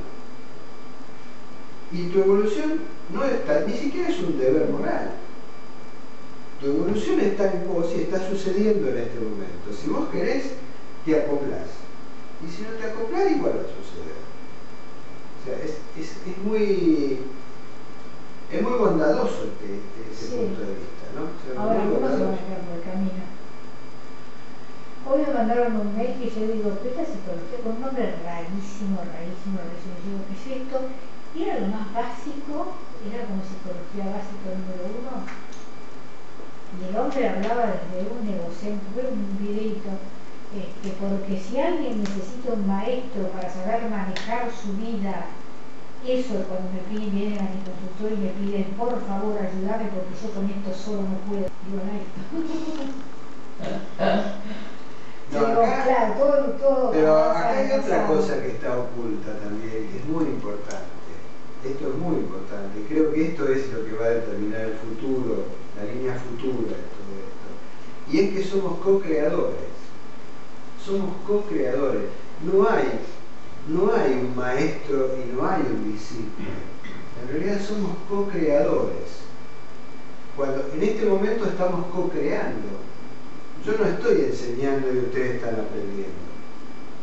Y tu evolución no está, ni siquiera es un deber moral. Tu evolución está en vos y está sucediendo en este momento. Si vos querés, te acoplás. Y si no te acoplás, igual va a suceder. O sea, es muy bondadoso este punto de vista, ¿no? O sea, ahora, muy ¿cómo se va a bondadoso. quedar por el camino? Hoy me mandaron un mail que yo digo, pero esta psicología con un nombre rarísimo, rarísimo, rarísimo. Yo digo, ¿qué es esto? Y era lo más básico, era como psicología básica número 1. Y el hombre hablaba desde un egocéntrico, era un videito, porque si alguien necesita un maestro para saber manejar su vida, eso cuando vienen a mi consultorio y me piden, por favor, ayúdame porque yo con esto solo no puedo. Digo, No, pero acá, claro, todo. pero acá hay otra cosa que está oculta también, que es muy importante. Esto es muy importante. Creo que esto es lo que va a determinar el futuro, la línea futura de todo esto. Y es que somos co-creadores. Somos co-creadores. No hay un maestro y no hay un discípulo. En realidad somos co-creadores. En este momento estamos co-creando. Yo no estoy enseñando y ustedes están aprendiendo.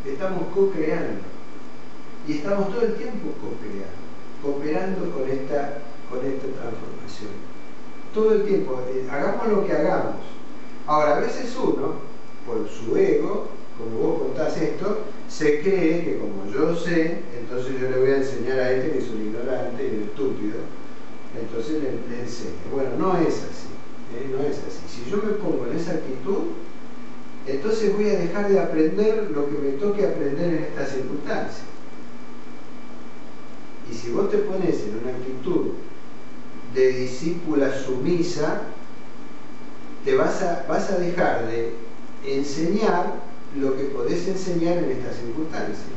Estamos co-creando. Y estamos todo el tiempo co-creando, cooperando con esta transformación. Todo el tiempo, hagamos lo que hagamos. Ahora, a veces uno, por su ego, como vos contás esto, se cree que como yo sé, entonces yo le voy a enseñar a este que es un ignorante y un estúpido, entonces le enseño. Bueno, no es así, no es así. Si yo me pongo en esa actitud, entonces voy a dejar de aprender lo que me toque aprender en esta circunstancia. Y si vos te pones en una actitud de discípula sumisa, te vas a dejar de enseñar lo que podés enseñar en esta circunstancia.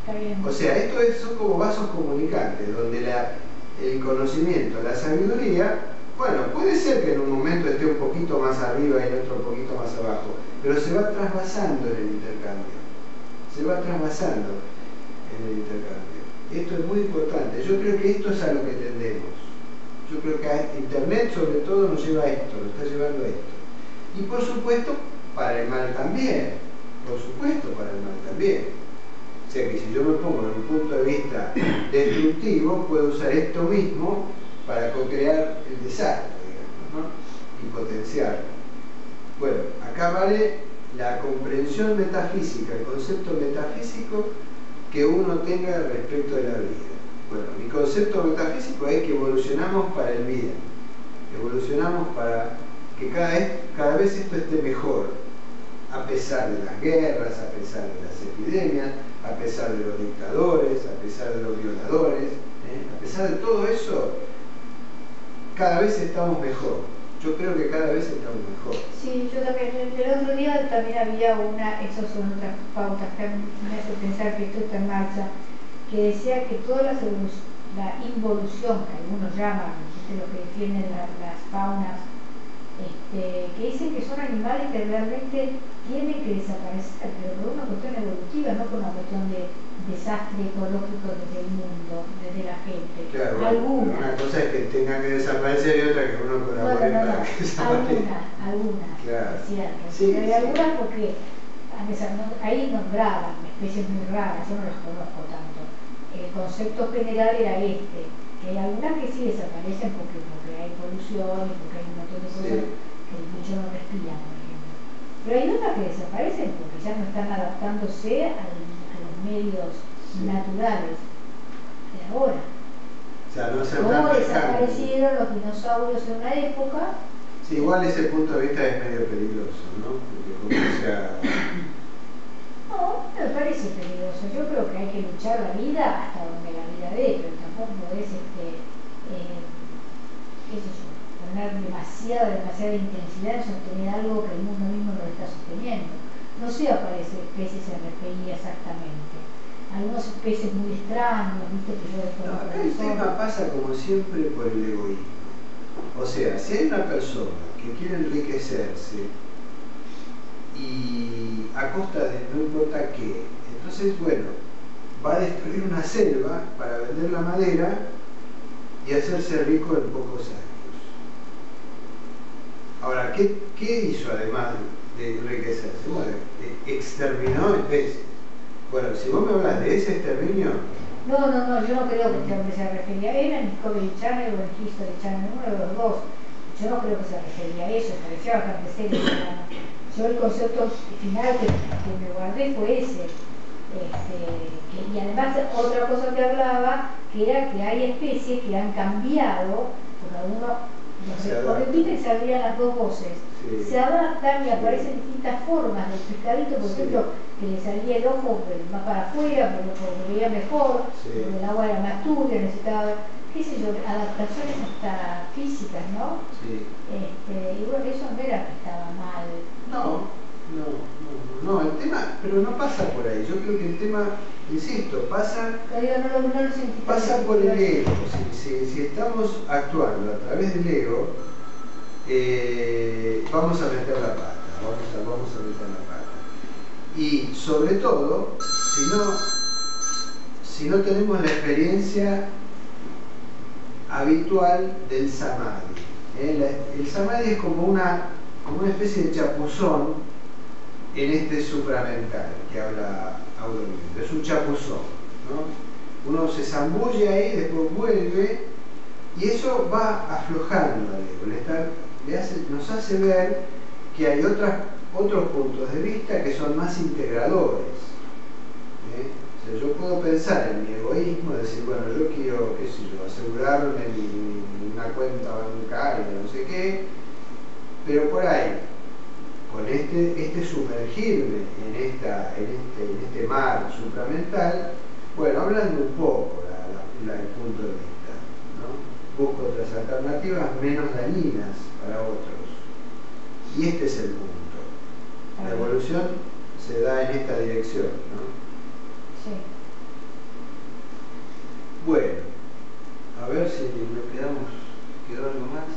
Está bien. O sea, son como vasos comunicantes, donde el conocimiento, la sabiduría, bueno, puede ser que en un momento esté un poquito más arriba y en otro un poquito más abajo, pero se va trasvasando en el intercambio. Se va trasvasando en el intercambio. Esto es muy importante. Yo creo que esto es a lo que tendemos. Yo creo que Internet sobre todo nos lleva a esto, nos está llevando a esto. Y por supuesto, para el mal también. Por supuesto, para el mal también. O sea que si yo me pongo en un punto de vista destructivo, puedo usar esto mismo para co-crear el desastre, digamos, ¿no? Y potenciarlo. Bueno, acá vale la comprensión metafísica, el concepto metafísico que uno tenga respecto de la vida. Bueno, mi concepto metafísico es que evolucionamos para el bien, evolucionamos para que cada vez esto esté mejor, a pesar de las guerras, a pesar de las epidemias, a pesar de los dictadores, a pesar de los violadores, a pesar de todo eso, cada vez estamos mejor. Yo creo que cada vez estamos mejor. Sí, yo también. El otro día también había esas son otras pautas que me hacen pensar que esto está en marcha, que decía que toda la involución, que algunos llaman, lo que defienden las faunas, que dicen que son animales que realmente tienen que desaparecer, pero por una cuestión evolutiva, no por una cuestión de desastre ecológico desde el mundo, desde la gente. Claro, algunas. Una cosa es que tengan que desaparecer y otra que uno colabore para que desaparezcan. Algunas, claro. es cierto. Sí, pero hay algunas porque ahí nombraban especies muy raras, yo no las conozco tanto. El concepto general era que hay algunas que sí desaparecen porque hay polución y porque hay un montón de cosas que el bicho no respira, por ejemplo. Pero hay otras que desaparecen porque ya no están adaptándose a los medios naturales de ahora. O sea, no se ¿Cómo desaparecieron los dinosaurios en una época? Sí, igual ese punto de vista es medio peligroso, ¿no? Porque como sea... No, me parece peligroso. Yo creo que hay que luchar la vida hasta donde la vida dé, pero tampoco podés, qué sé yo, poner demasiada intensidad en sostener algo que el mundo mismo no está sosteniendo. No sé a cuáles especies se refería exactamente. Algunas especies muy extrañas, viste que yo después No, acá el tema pasa como siempre por el egoísmo. O sea, si hay una persona que quiere enriquecerse y a costa de no importa qué, entonces bueno, va a destruir una selva para vender la madera y hacerse rico en pocos años. Ahora, ¿qué hizo además de enriquecerse? Bueno, exterminó especies. Bueno, si vos me hablas de ese exterminio... No, yo no creo que este hombre se refería. Era en Discovery Channel o en History Channel, uno de los dos. Yo no creo que se refería a eso, parecía bastante serio. Yo el concepto final que me guardé fue ese. Y además otra cosa que hablaba, que era que hay especies que han cambiado, porque algunos repiten y se abrían las dos voces. Sí. Se adaptan y aparecen distintas formas del pescadito, por ejemplo, que le salía el ojo más para afuera, porque veía mejor, porque el agua era más turbia, necesitaba, qué sé yo, adaptaciones hasta físicas, ¿no? Sí. Y bueno, eso no era que estaba mal. No, el tema, pero no pasa por ahí. Yo creo que el tema, insisto, pasa por el ego. Si estamos actuando a través del ego, vamos a meter la pata, vamos a meter la pata. Y sobre todo, si no tenemos la experiencia habitual del samadhi. El samadhi es como una especie de chapuzón en este supramental que habla Aurobindo. Es un chapuzón, ¿no? Uno se zambulle ahí, después vuelve y eso va aflojando al ego, nos hace ver que hay otros puntos de vista que son más integradores. O sea, yo puedo pensar en mi egoísmo, decir, bueno, yo quiero, qué sé yo, asegurarme una cuenta bancaria, no sé qué, pero por ahí, con este sumergirme en este mar supramental, bueno, hablando un poco el punto de vista, ¿no? Busco otras alternativas menos dañinas para otros. Y este es el punto. La evolución se da en esta dirección, ¿no? Sí. Bueno, a ver si nos quedó algo más.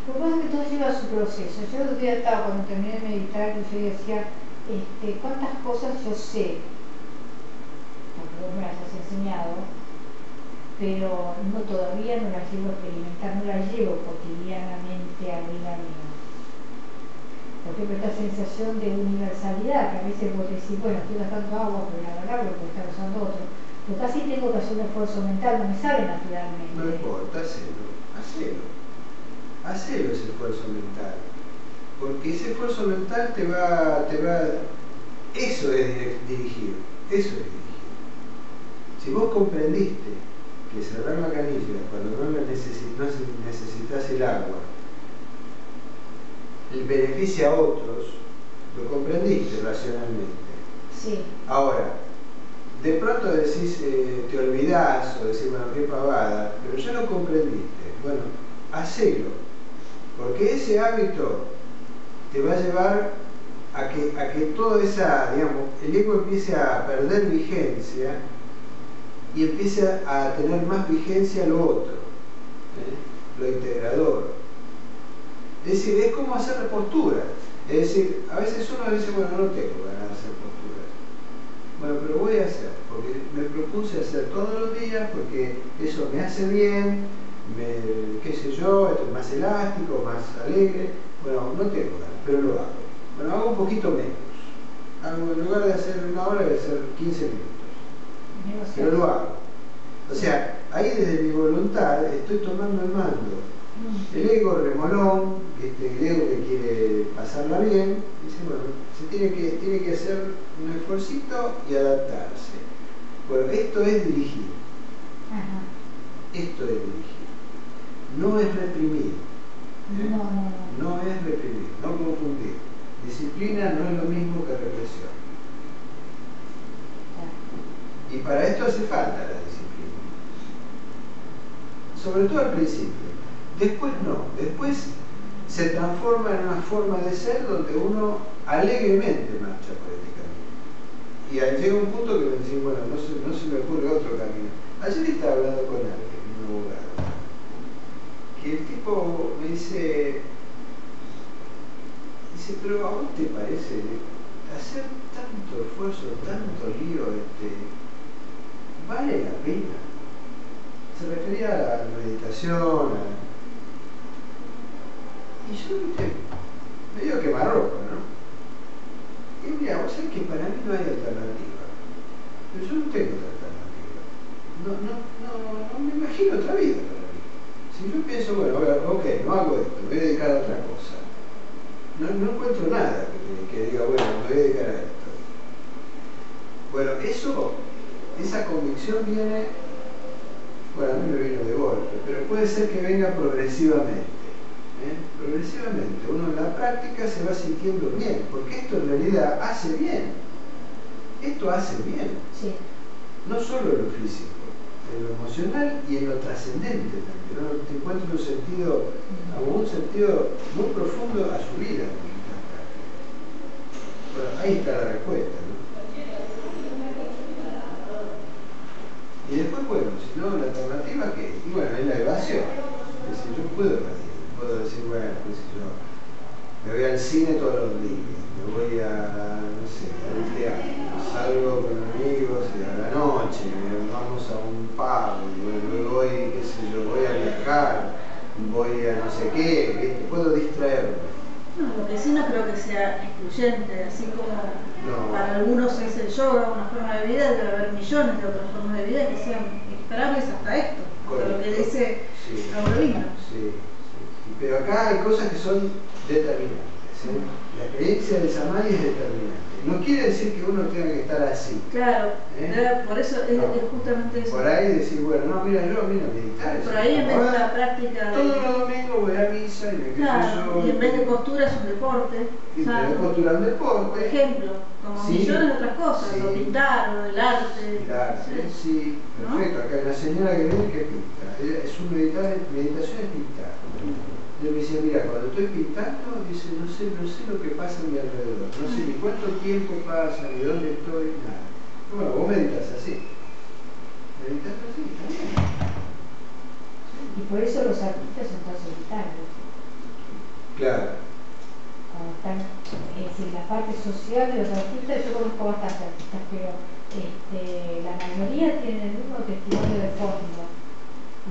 Lo que pasa es que todo lleva su proceso. Yo el otro día estaba, cuando terminé de meditar, yo decía, ¿cuántas cosas yo sé? Porque vos me las has enseñado, pero todavía no las llevo a experimentar, no las llevo cotidianamente arriba mío. Por ejemplo, esta sensación de universalidad, que a veces vos decís, bueno, estoy gastando agua, pero la verdad lo puede estar usando otro. Pero casi tengo que hacer un esfuerzo mental, no me sale naturalmente. No importa, hacelo ese esfuerzo mental, porque ese esfuerzo mental te va eso es dirigir. Si vos comprendiste que cerrar la canilla cuando no necesitas el agua le beneficia a otros, lo comprendiste racionalmente. Sí. Ahora, de pronto decís, te olvidás o decís, bueno, qué pavada, pero ya lo comprendiste. Bueno, hacelo. Porque ese hábito te va a llevar a que toda esa, digamos, el ego empiece a perder vigencia y empiece a tener más vigencia lo otro, lo integrador. Es decir, es como hacer posturas. Es decir, a veces uno dice, bueno, no tengo ganas de hacer posturas. Bueno, pero voy a hacer, porque me propuse hacer todos los días, porque eso me hace bien, qué sé yo, esto es más elástico, más alegre. Bueno, no tengo ganas, pero lo hago. Bueno, hago un poquito menos. En lugar de hacer una hora, voy a hacer 15 minutos. Pero lo hago. O sea, ahí desde mi voluntad estoy tomando el mando. El ego remolón, el ego que quiere pasarla bien, dice, bueno, tiene que hacer un esfuercito y adaptarse. Bueno, esto es dirigir. Esto es dirigir. No es reprimir. No es reprimir, no confundir. Disciplina no es lo mismo que represión. Y para esto hace falta la disciplina. Sobre todo al principio. Después no. Después se transforma en una forma de ser donde uno alegremente marcha por este camino. Y llega un punto que me dice, bueno, no se me ocurre otro camino. Ayer estaba hablando con alguien, un abogado, que el tipo me dice, pero ¿a vos te parece hacer tanto esfuerzo, tanto lío, vale la pena. Se refería a la meditación, y yo, viste, medio que barroco, ¿no? Y mira, vos sabés que para mí no hay alternativa. Pero yo no tengo otra alternativa. No me imagino otra vida para mí. Si yo pienso, bueno, ok, no hago esto, me voy a dedicar a otra cosa. No encuentro nada que diga, bueno, me voy a dedicar a esto. Bueno, esa convicción viene, bueno, a mí me vino de golpe, pero puede ser que venga progresivamente. Progresivamente, uno en la práctica se va sintiendo bien, porque esto en realidad hace bien. Esto hace bien. Sí. No solo en lo físico, en lo emocional y en lo trascendente también. ¿No? Te encuentro un sentido muy profundo a su vida. Bueno, ahí está la respuesta, ¿no? Y después, bueno, si no, la alternativa que, y bueno, es la evasión. Es decir, yo puedo decir, bueno, qué sé yo, me voy al cine todos los días, me voy a, no sé, al teatro, salgo con amigos y a la noche, vamos a un pub, luego voy, qué sé yo, voy a viajar, voy a no sé qué, ¿viste? Puedo distraerme. No, lo que sí no creo que sea excluyente, así como para algunos es el yoga, una forma de vida, debe haber millones de otras formas de vida que sean equiparables hasta esto, hasta lo que dice Aurovino. Sí. Pero acá hay cosas que son determinantes. La experiencia del samadhi es determinante. No quiere decir que uno tenga que estar así. Claro, por eso es justamente eso. Por ahí decir, bueno, no, mira, meditar. Por ahí en vez de la práctica. Todos los domingos voy a misa y me claro, y en vez de postura es un deporte. Y en vez de postura es un deporte. Por ejemplo, como millones de otras cosas, o pintar, o el arte. El arte, sí, perfecto. Acá hay una señora que viene que pinta. Su meditación es pintar. Yo me decía, mira, cuando estoy pintando, dice, no sé lo que pasa a mi alrededor, no sé ni cuánto tiempo pasa, ni dónde estoy, nada. Bueno, vos meditas así. Meditas así, también. Sí. Y por eso los artistas son tan solitarios. Claro. Cuando están, es decir, la parte social de los artistas, yo conozco bastantes artistas, pero la mayoría tienen el mismo testimonio de fondo.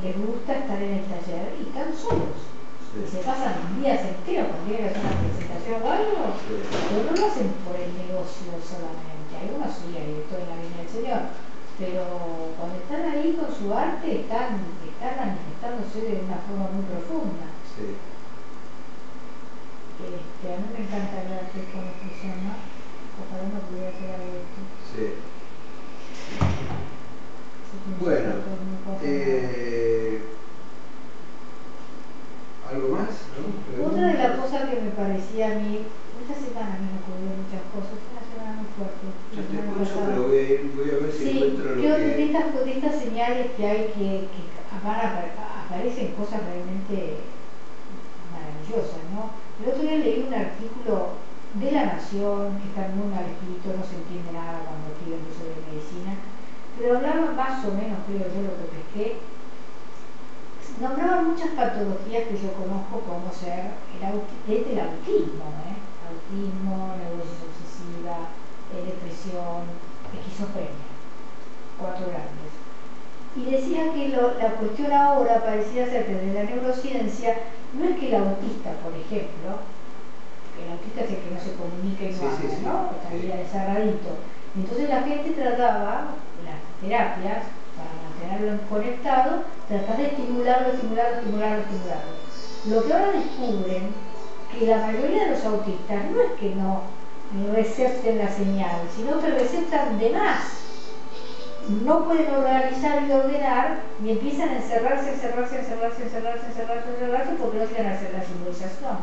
Les gusta estar en el taller y están solos. Y se pasan días enteros cuando tienen que hacer una presentación o algo, pero no lo hacen por el negocio solamente. Algunos sí, hay todo en la viña del Señor, pero cuando están ahí con su arte están manifestándose de una forma muy profunda. Sí. A mí me encanta hablar de cómo funciona. Ojalá no pudiera hacer algo de esto. Sí. Bueno, ¿algo más? ¿No? Otra de las cosas que me parecía a mí, esta semana me ocurrió muchas cosas, fue una semana muy fuerte. Yo te escucho, pero voy a ver si encuentro lo que... De estas señales que hay que aparecen cosas realmente maravillosas, ¿no? El otro día leí un artículo de La Nación, que está muy mal escrito, no se entiende nada cuando escriben sobre medicina, pero hablaba más o menos, creo yo, lo que pesqué. Nombraban muchas patologías que yo conozco como ser desde el autismo, autismo, neurosis obsesiva, depresión, esquizofrenia, 4 grandes. Y decía que la cuestión ahora parecía ser que desde la neurociencia no es que el autista, por ejemplo, que el autista es el que no se comunica y no habla, ¿no? Estaría desarradito. Entonces la gente trataba, las terapias, para mantenerlo conectado, tratar de estimularlo. Lo que ahora descubren, que la mayoría de los autistas no es que no recepten la señal, sino que receptan de más. No pueden organizar y ordenar y empiezan a encerrarse porque no llegan a hacer la simbolización.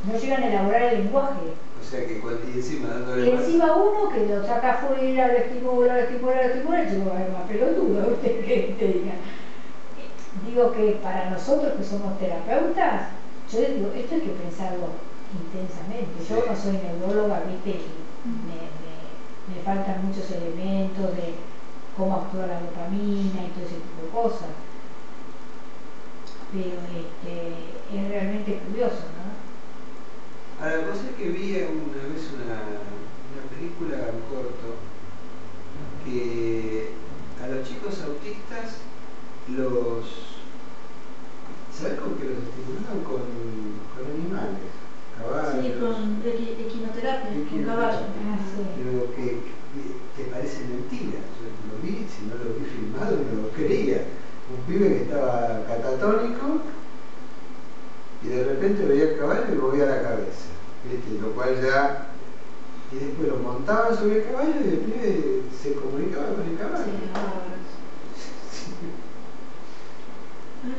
No llegan a elaborar el lenguaje. O sea que y encima dándole y encima uno que lo saca afuera, lo estimula, y digo, es más pelotudo, ¿usted qué te diga? Digo que para nosotros que somos terapeutas, yo digo, esto hay que pensarlo intensamente. Yo no soy neuróloga, viste, y me faltan muchos elementos de cómo actúa la dopamina y todo ese tipo de cosas. Pero es realmente curioso, ¿no? Ahora, la cosa es que vi una vez una película en corto que a los chicos autistas ¿sabes con qué los estimulan? Con animales, caballos. Sí, con equinoterapia, con caballos. Pero que te parece mentira. Yo lo vi, si no lo vi filmado, no lo creía. Un pibe que estaba catatónico y de repente veía el caballo y movía la cabeza. ¿Viste? Lo cual ya... Y después lo montaba sobre el caballo y el pibe se comunicaba con el caballo. Sí,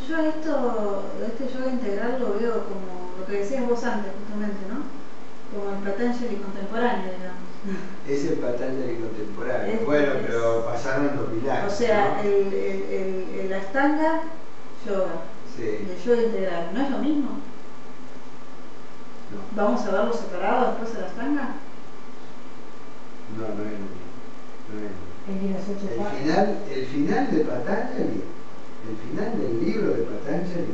yo este yoga integral lo veo como lo que decías vos antes, justamente, ¿no? Como el Patanjali contemporáneo, digamos. Es el Patanjali contemporáneo. Bueno, pero pasaron 2000 años. O sea, ¿no? el Ashtanga yoga, sí. Y el yoga integral, ¿no es lo mismo? No. ¿Vamos a verlo separado después el Ashtanga? No, no es lo mismo. No es lo mismo. El de las 8 fases. El final de Patanjali, el final del libro de Patanjali,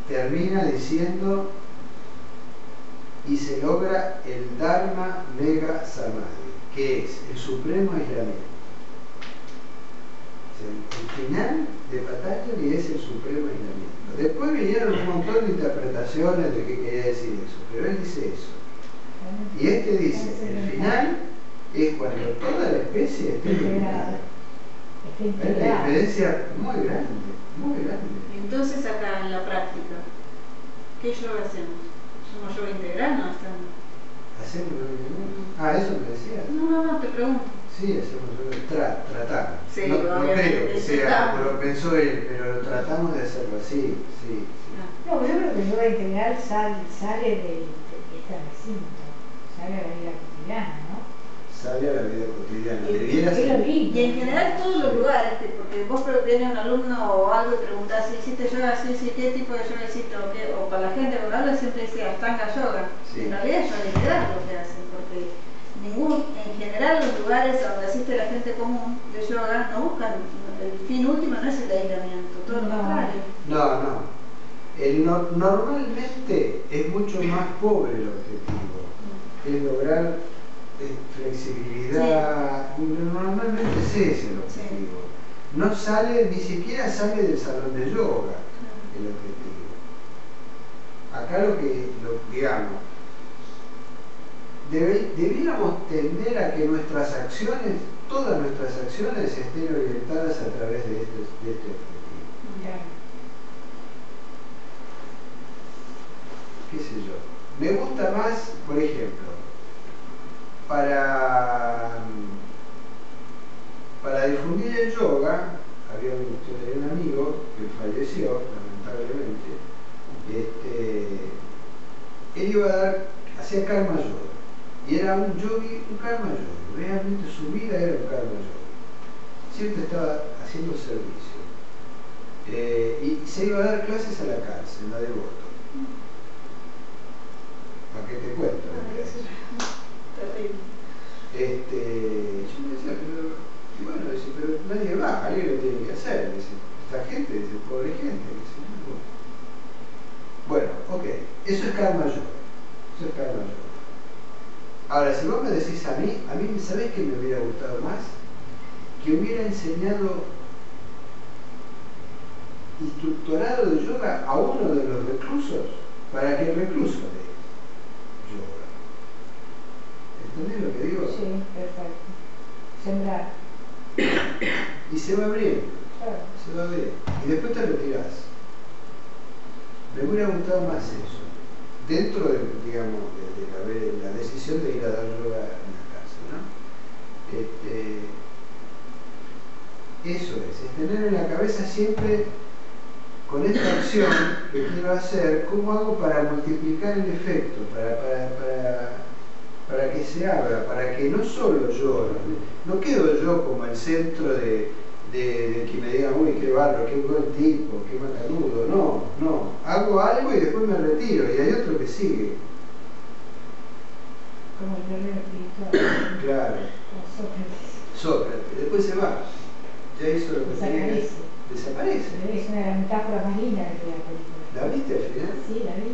termina diciendo y se logra el Dharma Mega Samadhi, que es el supremo aislamiento. O sea, el final de Patanjali es el supremo aislamiento. Después vinieron un montón de interpretaciones de qué quería decir eso, pero él dice eso. Y este dice, el final es cuando toda la especie esté iluminada. Es una diferencia muy grande, muy grande. Entonces acá en la práctica, ¿qué yoga hacemos? ¿Somos yoga integral? No estamos. ¿Hacemos yoga integral? Eso me decías. No, te pregunto. Sí, hacemos yoga tratamos. Sí, no creo que sea como lo pensó él, pero tratamos de hacerlo así, sí. No, yo creo que el yoga integral sale de este recinto, sale a la vida cotidiana, ¿no? Sale a la vida cotidiana. Debiera ser. Y en general todos los lugares, porque vos tenés un alumno o algo y preguntás si hiciste yoga, sí, qué tipo de yoga hiciste o para la gente que habla siempre dice Ashtanga yoga. Sí. En realidad es yoga integral lo que hacen, porque en general los lugares donde asiste la gente común de yoga no buscan, el fin último no es el aislamiento, todo lo contrario. No. Normalmente es mucho más pobre el objetivo, es lograr flexibilidad, sí. Normalmente ese es el objetivo. Sí. No sale, ni siquiera sale del salón de yoga el objetivo. Acá digamos, debiéramos tender a que nuestras acciones, todas nuestras acciones estén orientadas a través de este objetivo. Yeah. ¿Qué sé yo? Me gusta más, por ejemplo, para difundir el yoga, yo tenía un amigo que falleció, lamentablemente, él hacía karma yoga, y era un yogi, un karma yogi, realmente su vida era un karma yogi, siempre estaba haciendo servicio, y se iba a dar clases a la cárcel, en la Devoto. ¿Para qué te cuento? Terrible. Yo me decía, pero nadie va, alguien lo tiene que hacer. Dice, esta gente, dice, pobre gente. Dice, bueno, ok, eso es karma yoga. Eso es karma yoga. Ahora, si vos me decís a mí, ¿sabés qué me hubiera gustado más? Que hubiera enseñado instructorado de yoga a uno de los reclusos para que el recluso dé yoga. ¿Entendés lo que digo? Sí, perfecto. Sembrar. Y se va abriendo. Claro. Se va abriendo. Y después te retirás. Me hubiera gustado más eso. Dentro de la decisión de ir a dar yoga en la casa, ¿no? Eso es tener en la cabeza siempre, con esta acción que quiero hacer, ¿cómo hago para multiplicar el efecto? Para que se abra, para que no solo yo, no quedo yo como el centro de que me digan, uy, qué barro, qué buen tipo, qué macanudo. No. Hago algo y después me retiro y hay otro que sigue. Como el guerrero espiritual. Claro. Sócrates. Después se va. Ya hizo lo que tenía que hacer. Desaparece. Es una metáfora más linda que la película. ¿La viste al final? Sí, la vi.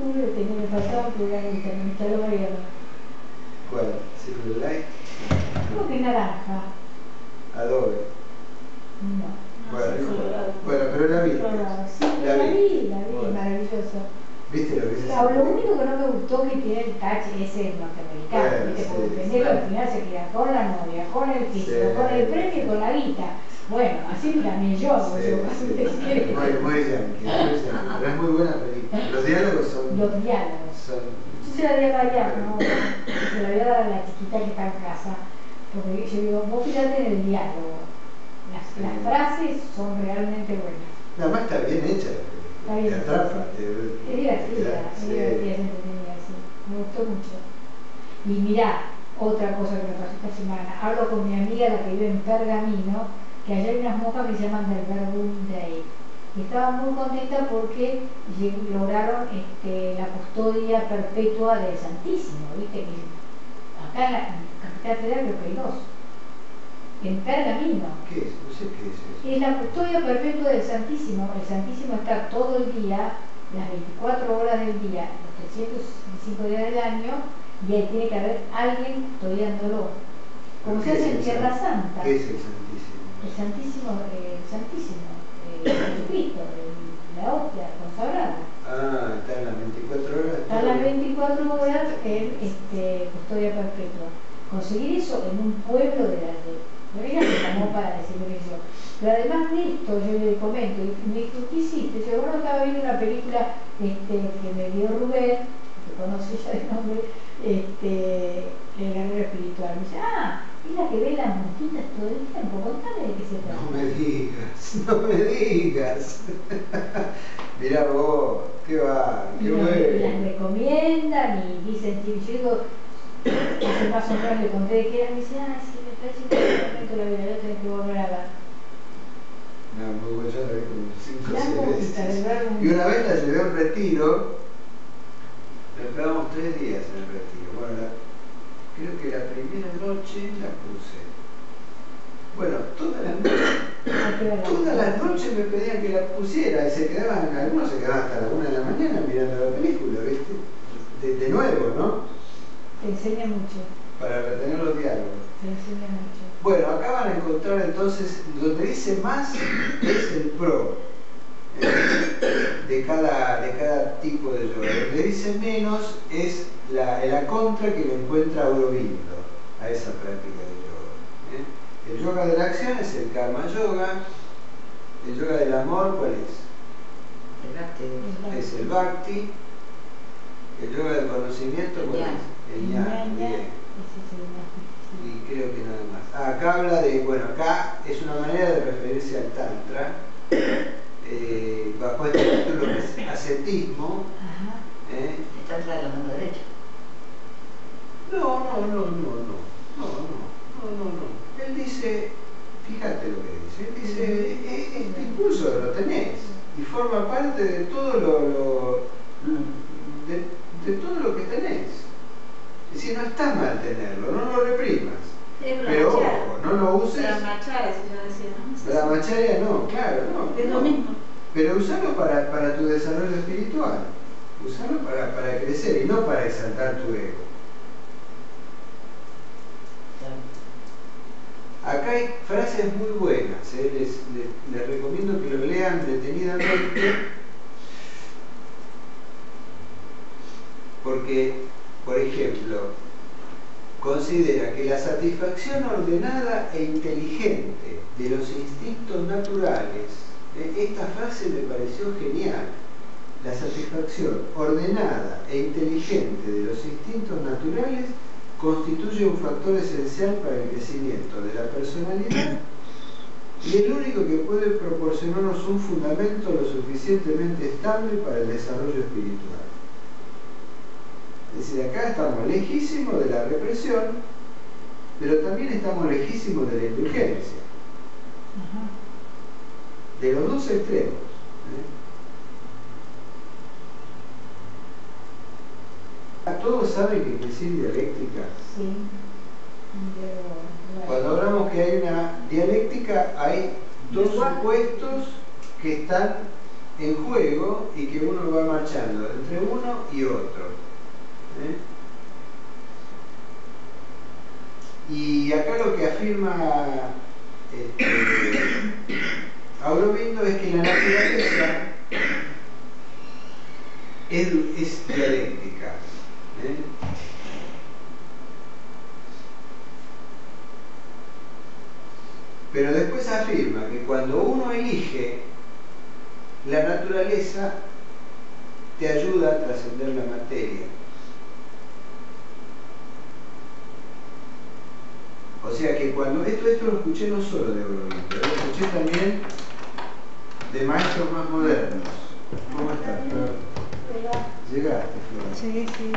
Uy, tengo que pasar por la intermitente. ¿Cuál? ¿Silver Light? ¿Cómo que naranja? Adobe. la viste. Sí, la vi, bueno. Maravilloso. ¿Viste lo que es eso? Lo único que no me gustó que tiene el touch ese norteamericano, ¿viste? Porque el pendejo al final se queda con la novia, con el físico, con el premio y con la guita. Bueno, así también yo hago muy yankee, pero es muy buena película. Los diálogos son... Yo se la voy a callar, ¿no? Se la voy a dar a la chiquita que está en casa. Porque yo digo, vos fíjate en el diálogo. Las frases son realmente buenas. Nada más está bien hecha. Está bien. Te atrapa. Es divertida, es entretenida, sí. Me gustó mucho. Y mirá, otra cosa que me pasó esta semana. Hablo con mi amiga, la que vive en Pergamino, que allá hay unas monjas que se llaman del Verbum Dei. Y estaba muy contenta porque lograron la custodia perpetua del Santísimo, ¿viste? Que acá en la Capital Federal creo que hay dos. En Pergamino. ¿Qué es? No sé qué es eso. Es la custodia perpetua del Santísimo. El Santísimo está todo el día, las 24 horas del día, los 365 días del año, y ahí tiene que haber alguien custodiándolo. Como se hace en Tierra Santa. ¿Qué es el Santísimo? El Santísimo, Jesucristo, la hostia consagrada. Ah, está en las 24 horas. Está en las 24 horas en custodia perpetua. Conseguir eso en un pueblo de la ella me llamó para decirme eso. Pero además de esto, yo le comento, y me dijo, ¿qué hiciste? Yo, bueno, estaba viendo una película que me dio Rubén, que conocí ya de nombre, El Guerrero Espiritual. Me dice, es la que ve las monjitas todo el tiempo, contame de qué se trata. No me digas. Mirá vos, qué va, qué bueno. Y las recomiendan y dicen, yo digo, hace más o menos le conté de qué era, me dice, sí, me parece que en este momento la vida yo tengo que volver a ver. No, muy bueno, yo la vi como 5 o 6 veces. Y una vez la llevé a un retiro, nos quedamos 3 días en el retiro. Bueno, creo que la primera noche la puse. Bueno, todas las noches me pedían que la pusiera y se quedaban, algunos se quedaban hasta la 1 de la mañana mirando la película, ¿viste? De nuevo, ¿no? Te enseña mucho. Para retener los diálogos. Te enseña mucho. Bueno, acá van a encontrar entonces, donde dice más es el pro de cada tipo de yoga. Donde dice menos es la contra que le encuentra Aurobindo a esa práctica de yoga. El yoga de la acción es el karma yoga. El yoga del amor, ¿cuál es? El bhakti. Es el bhakti. El yoga del conocimiento, ¿cuál es? El jnana. Bien. Y creo que nada más. Acá habla de, bueno, acá es una manera de referirse al tantra, bajo este título que es ascetismo. ¿El tantra de la mano derecha? No. Él dice, fíjate lo que dice, él dice, este impulso lo tenés y forma parte de todo de todo lo que tenés. Es decir, no está mal tenerlo, no lo reprimas. Pero ojo, no lo uses. Brahmacharya, si yo decía, ¿no? Brahmacharya no, claro, no. Es lo mismo. Pero usarlo para tu desarrollo espiritual. Usarlo para crecer y no para exaltar tu ego. Acá hay frases muy buenas, les recomiendo que lo lean detenidamente, porque, por ejemplo, considera que la satisfacción ordenada e inteligente de los instintos naturales, esta frase me pareció genial, la satisfacción ordenada e inteligente de los instintos naturales constituye un factor esencial para el crecimiento de la personalidad y el único que puede proporcionarnos un fundamento lo suficientemente estable para el desarrollo espiritual. Es decir, acá estamos lejísimos de la represión, pero también estamos lejísimos de la indulgencia. De los dos extremos. ¿Todos saben qué quiere decir dialéctica? Sí. Cuando hablamos que hay una dialéctica, hay dos supuestos que están en juego y que uno va marchando entre uno y otro. Y acá lo que afirma Aurobindo es que la naturaleza es dialéctica. Pero después afirma que cuando uno elige, la naturaleza te ayuda a trascender la materia. O sea que cuando esto lo escuché no solo de Aurobindo, lo escuché también de maestros más modernos. ¿Cómo estás, Flor? Llegaste, Flor. Sí, sí.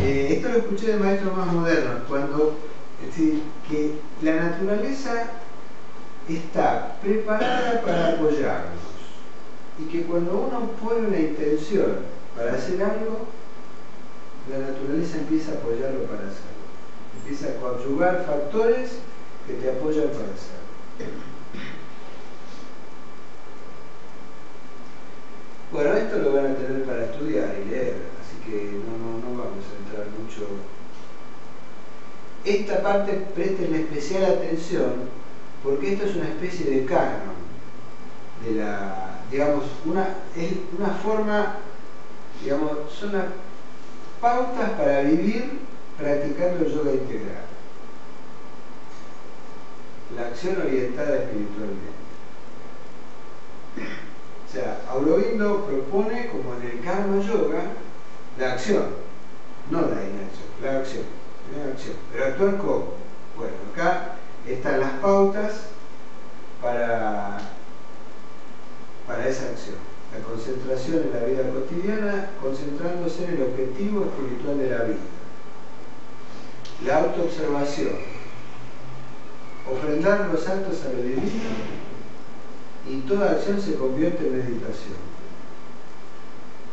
Esto lo escuché de maestros más modernos, cuando es decir, que la naturaleza está preparada para apoyarnos y que cuando uno pone una intención para hacer algo, la naturaleza empieza a apoyarlo para hacerlo. Empieza a coadyuvar factores que te apoyan para hacerlo. Bueno, esto lo van a tener para estudiar y leer, así que no vamos a entrar mucho. Esta parte prestenle especial atención porque esto es una especie de canon de la, digamos, es una forma, digamos, son las pautas para vivir practicando el yoga integral. La acción orientada espiritualmente. O sea, Aurobindo propone, como en el Karma Yoga, la acción, no la inacción, la acción. Pero actuar cómo. Bueno, acá están las pautas para esa acción. La concentración en la vida cotidiana, concentrándose en el objetivo espiritual de la vida. La autoobservación. Ofrendar los actos a lo divino y toda acción se convierte en meditación.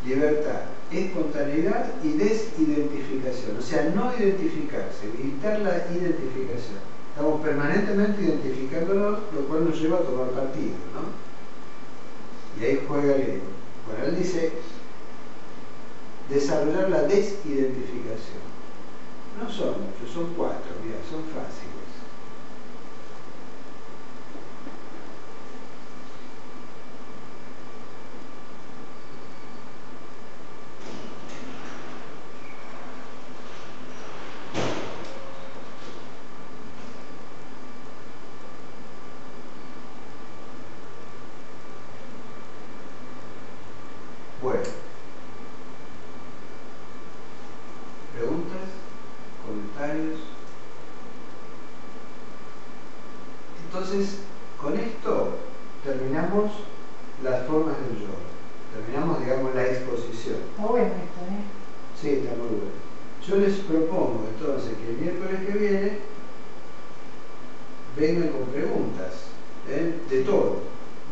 Libertad, espontaneidad y desidentificación. O sea, no identificarse, evitar la identificación. Estamos permanentemente identificándonos, lo cual nos lleva a tomar partido, ¿no? Y ahí juega el ego. Bueno, él dice desarrollar la desidentificación. No son muchos, son 4, mira, son fáciles. Bueno, preguntas, comentarios. Entonces, con esto terminamos las formas del yoga. Terminamos, digamos, la exposición. Está bueno esto, ¿eh? Sí, está muy bueno. Yo les propongo entonces que el miércoles que viene vengan con preguntas, de todo,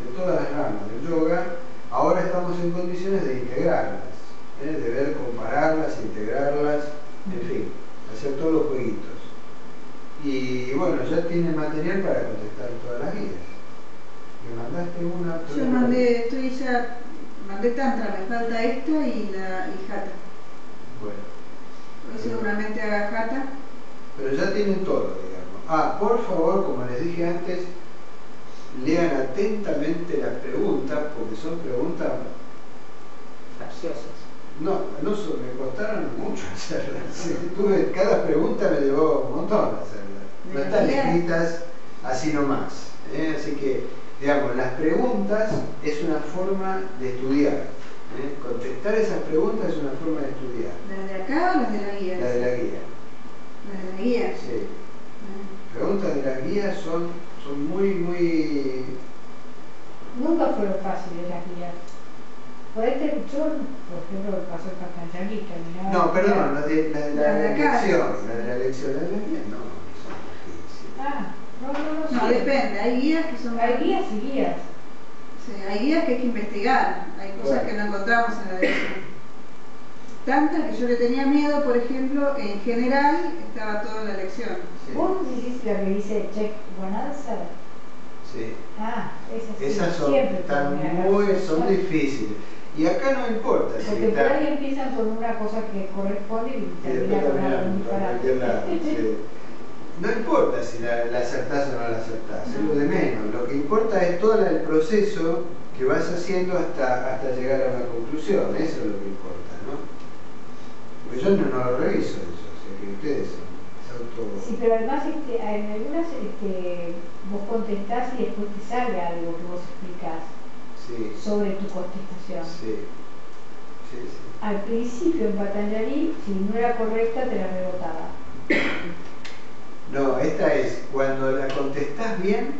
de todas las ramas del yoga. Ahora estamos en condiciones de integrarlas, de ver, compararlas, integrarlas, en fin, hacer todos los jueguitos. Y bueno, ya tienen material para contestar todas las guías. ¿Me mandaste una? Yo mandé tantra, me falta esta y Hatha. Bueno. Hoy seguramente haga Hatha. Pero ya tienen todo, digamos. Por favor, como les dije antes, lean atentamente las preguntas, porque son preguntas capciosas. No, me costaron mucho hacerlas. Cada pregunta me llevó un montón hacerlas. No están escritas así nomás. Así que, digamos, las preguntas es una forma de estudiar. Contestar esas preguntas es una forma de estudiar. ¿La de acá o la de la guía? La de la guía. ¿La de la guía? Sí. Preguntas de las guías son muy... Nunca fueron fáciles las guías. Por ahí yo, por ejemplo, pasó el Patanjali, No, perdón, la de la elección. casa. La de la elección de la guía, no, son difíciles. No, depende, hay guías que son... Hay guías y guías. Sí, hay guías que hay que investigar, hay cosas que no encontramos en la elección. Tantas que yo le tenía miedo, por ejemplo, en general estaba todo en la elección. Sí. ¿Vos decís la que dice check one answer? Sí. Esas son difíciles. Y acá no importa si porque por ahí empiezan con una cosa que corresponde y después terminan con algo terminan muy por cualquier lado. Sí. no importa si la acertás o no la acertás, es lo de menos. Lo que importa es todo el proceso que vas haciendo hasta llegar a una conclusión. Eso es lo que importa, ¿no? Porque yo no lo reviso eso, o sea que ustedes se auto... Sí, pero además en algunas vos contestás y después te sale algo que vos explicás sobre tu contestación. Sí. Al principio en Patanjali, si no era correcta, te la rebotaba. No, esta es, cuando la contestás bien,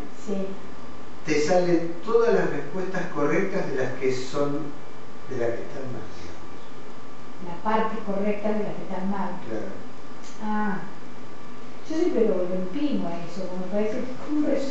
te salen todas las respuestas correctas de las que están mal. La parte correcta de las que están mal. Claro. Ah, yo siempre lo imprimo a eso, como me parece que es un resumen.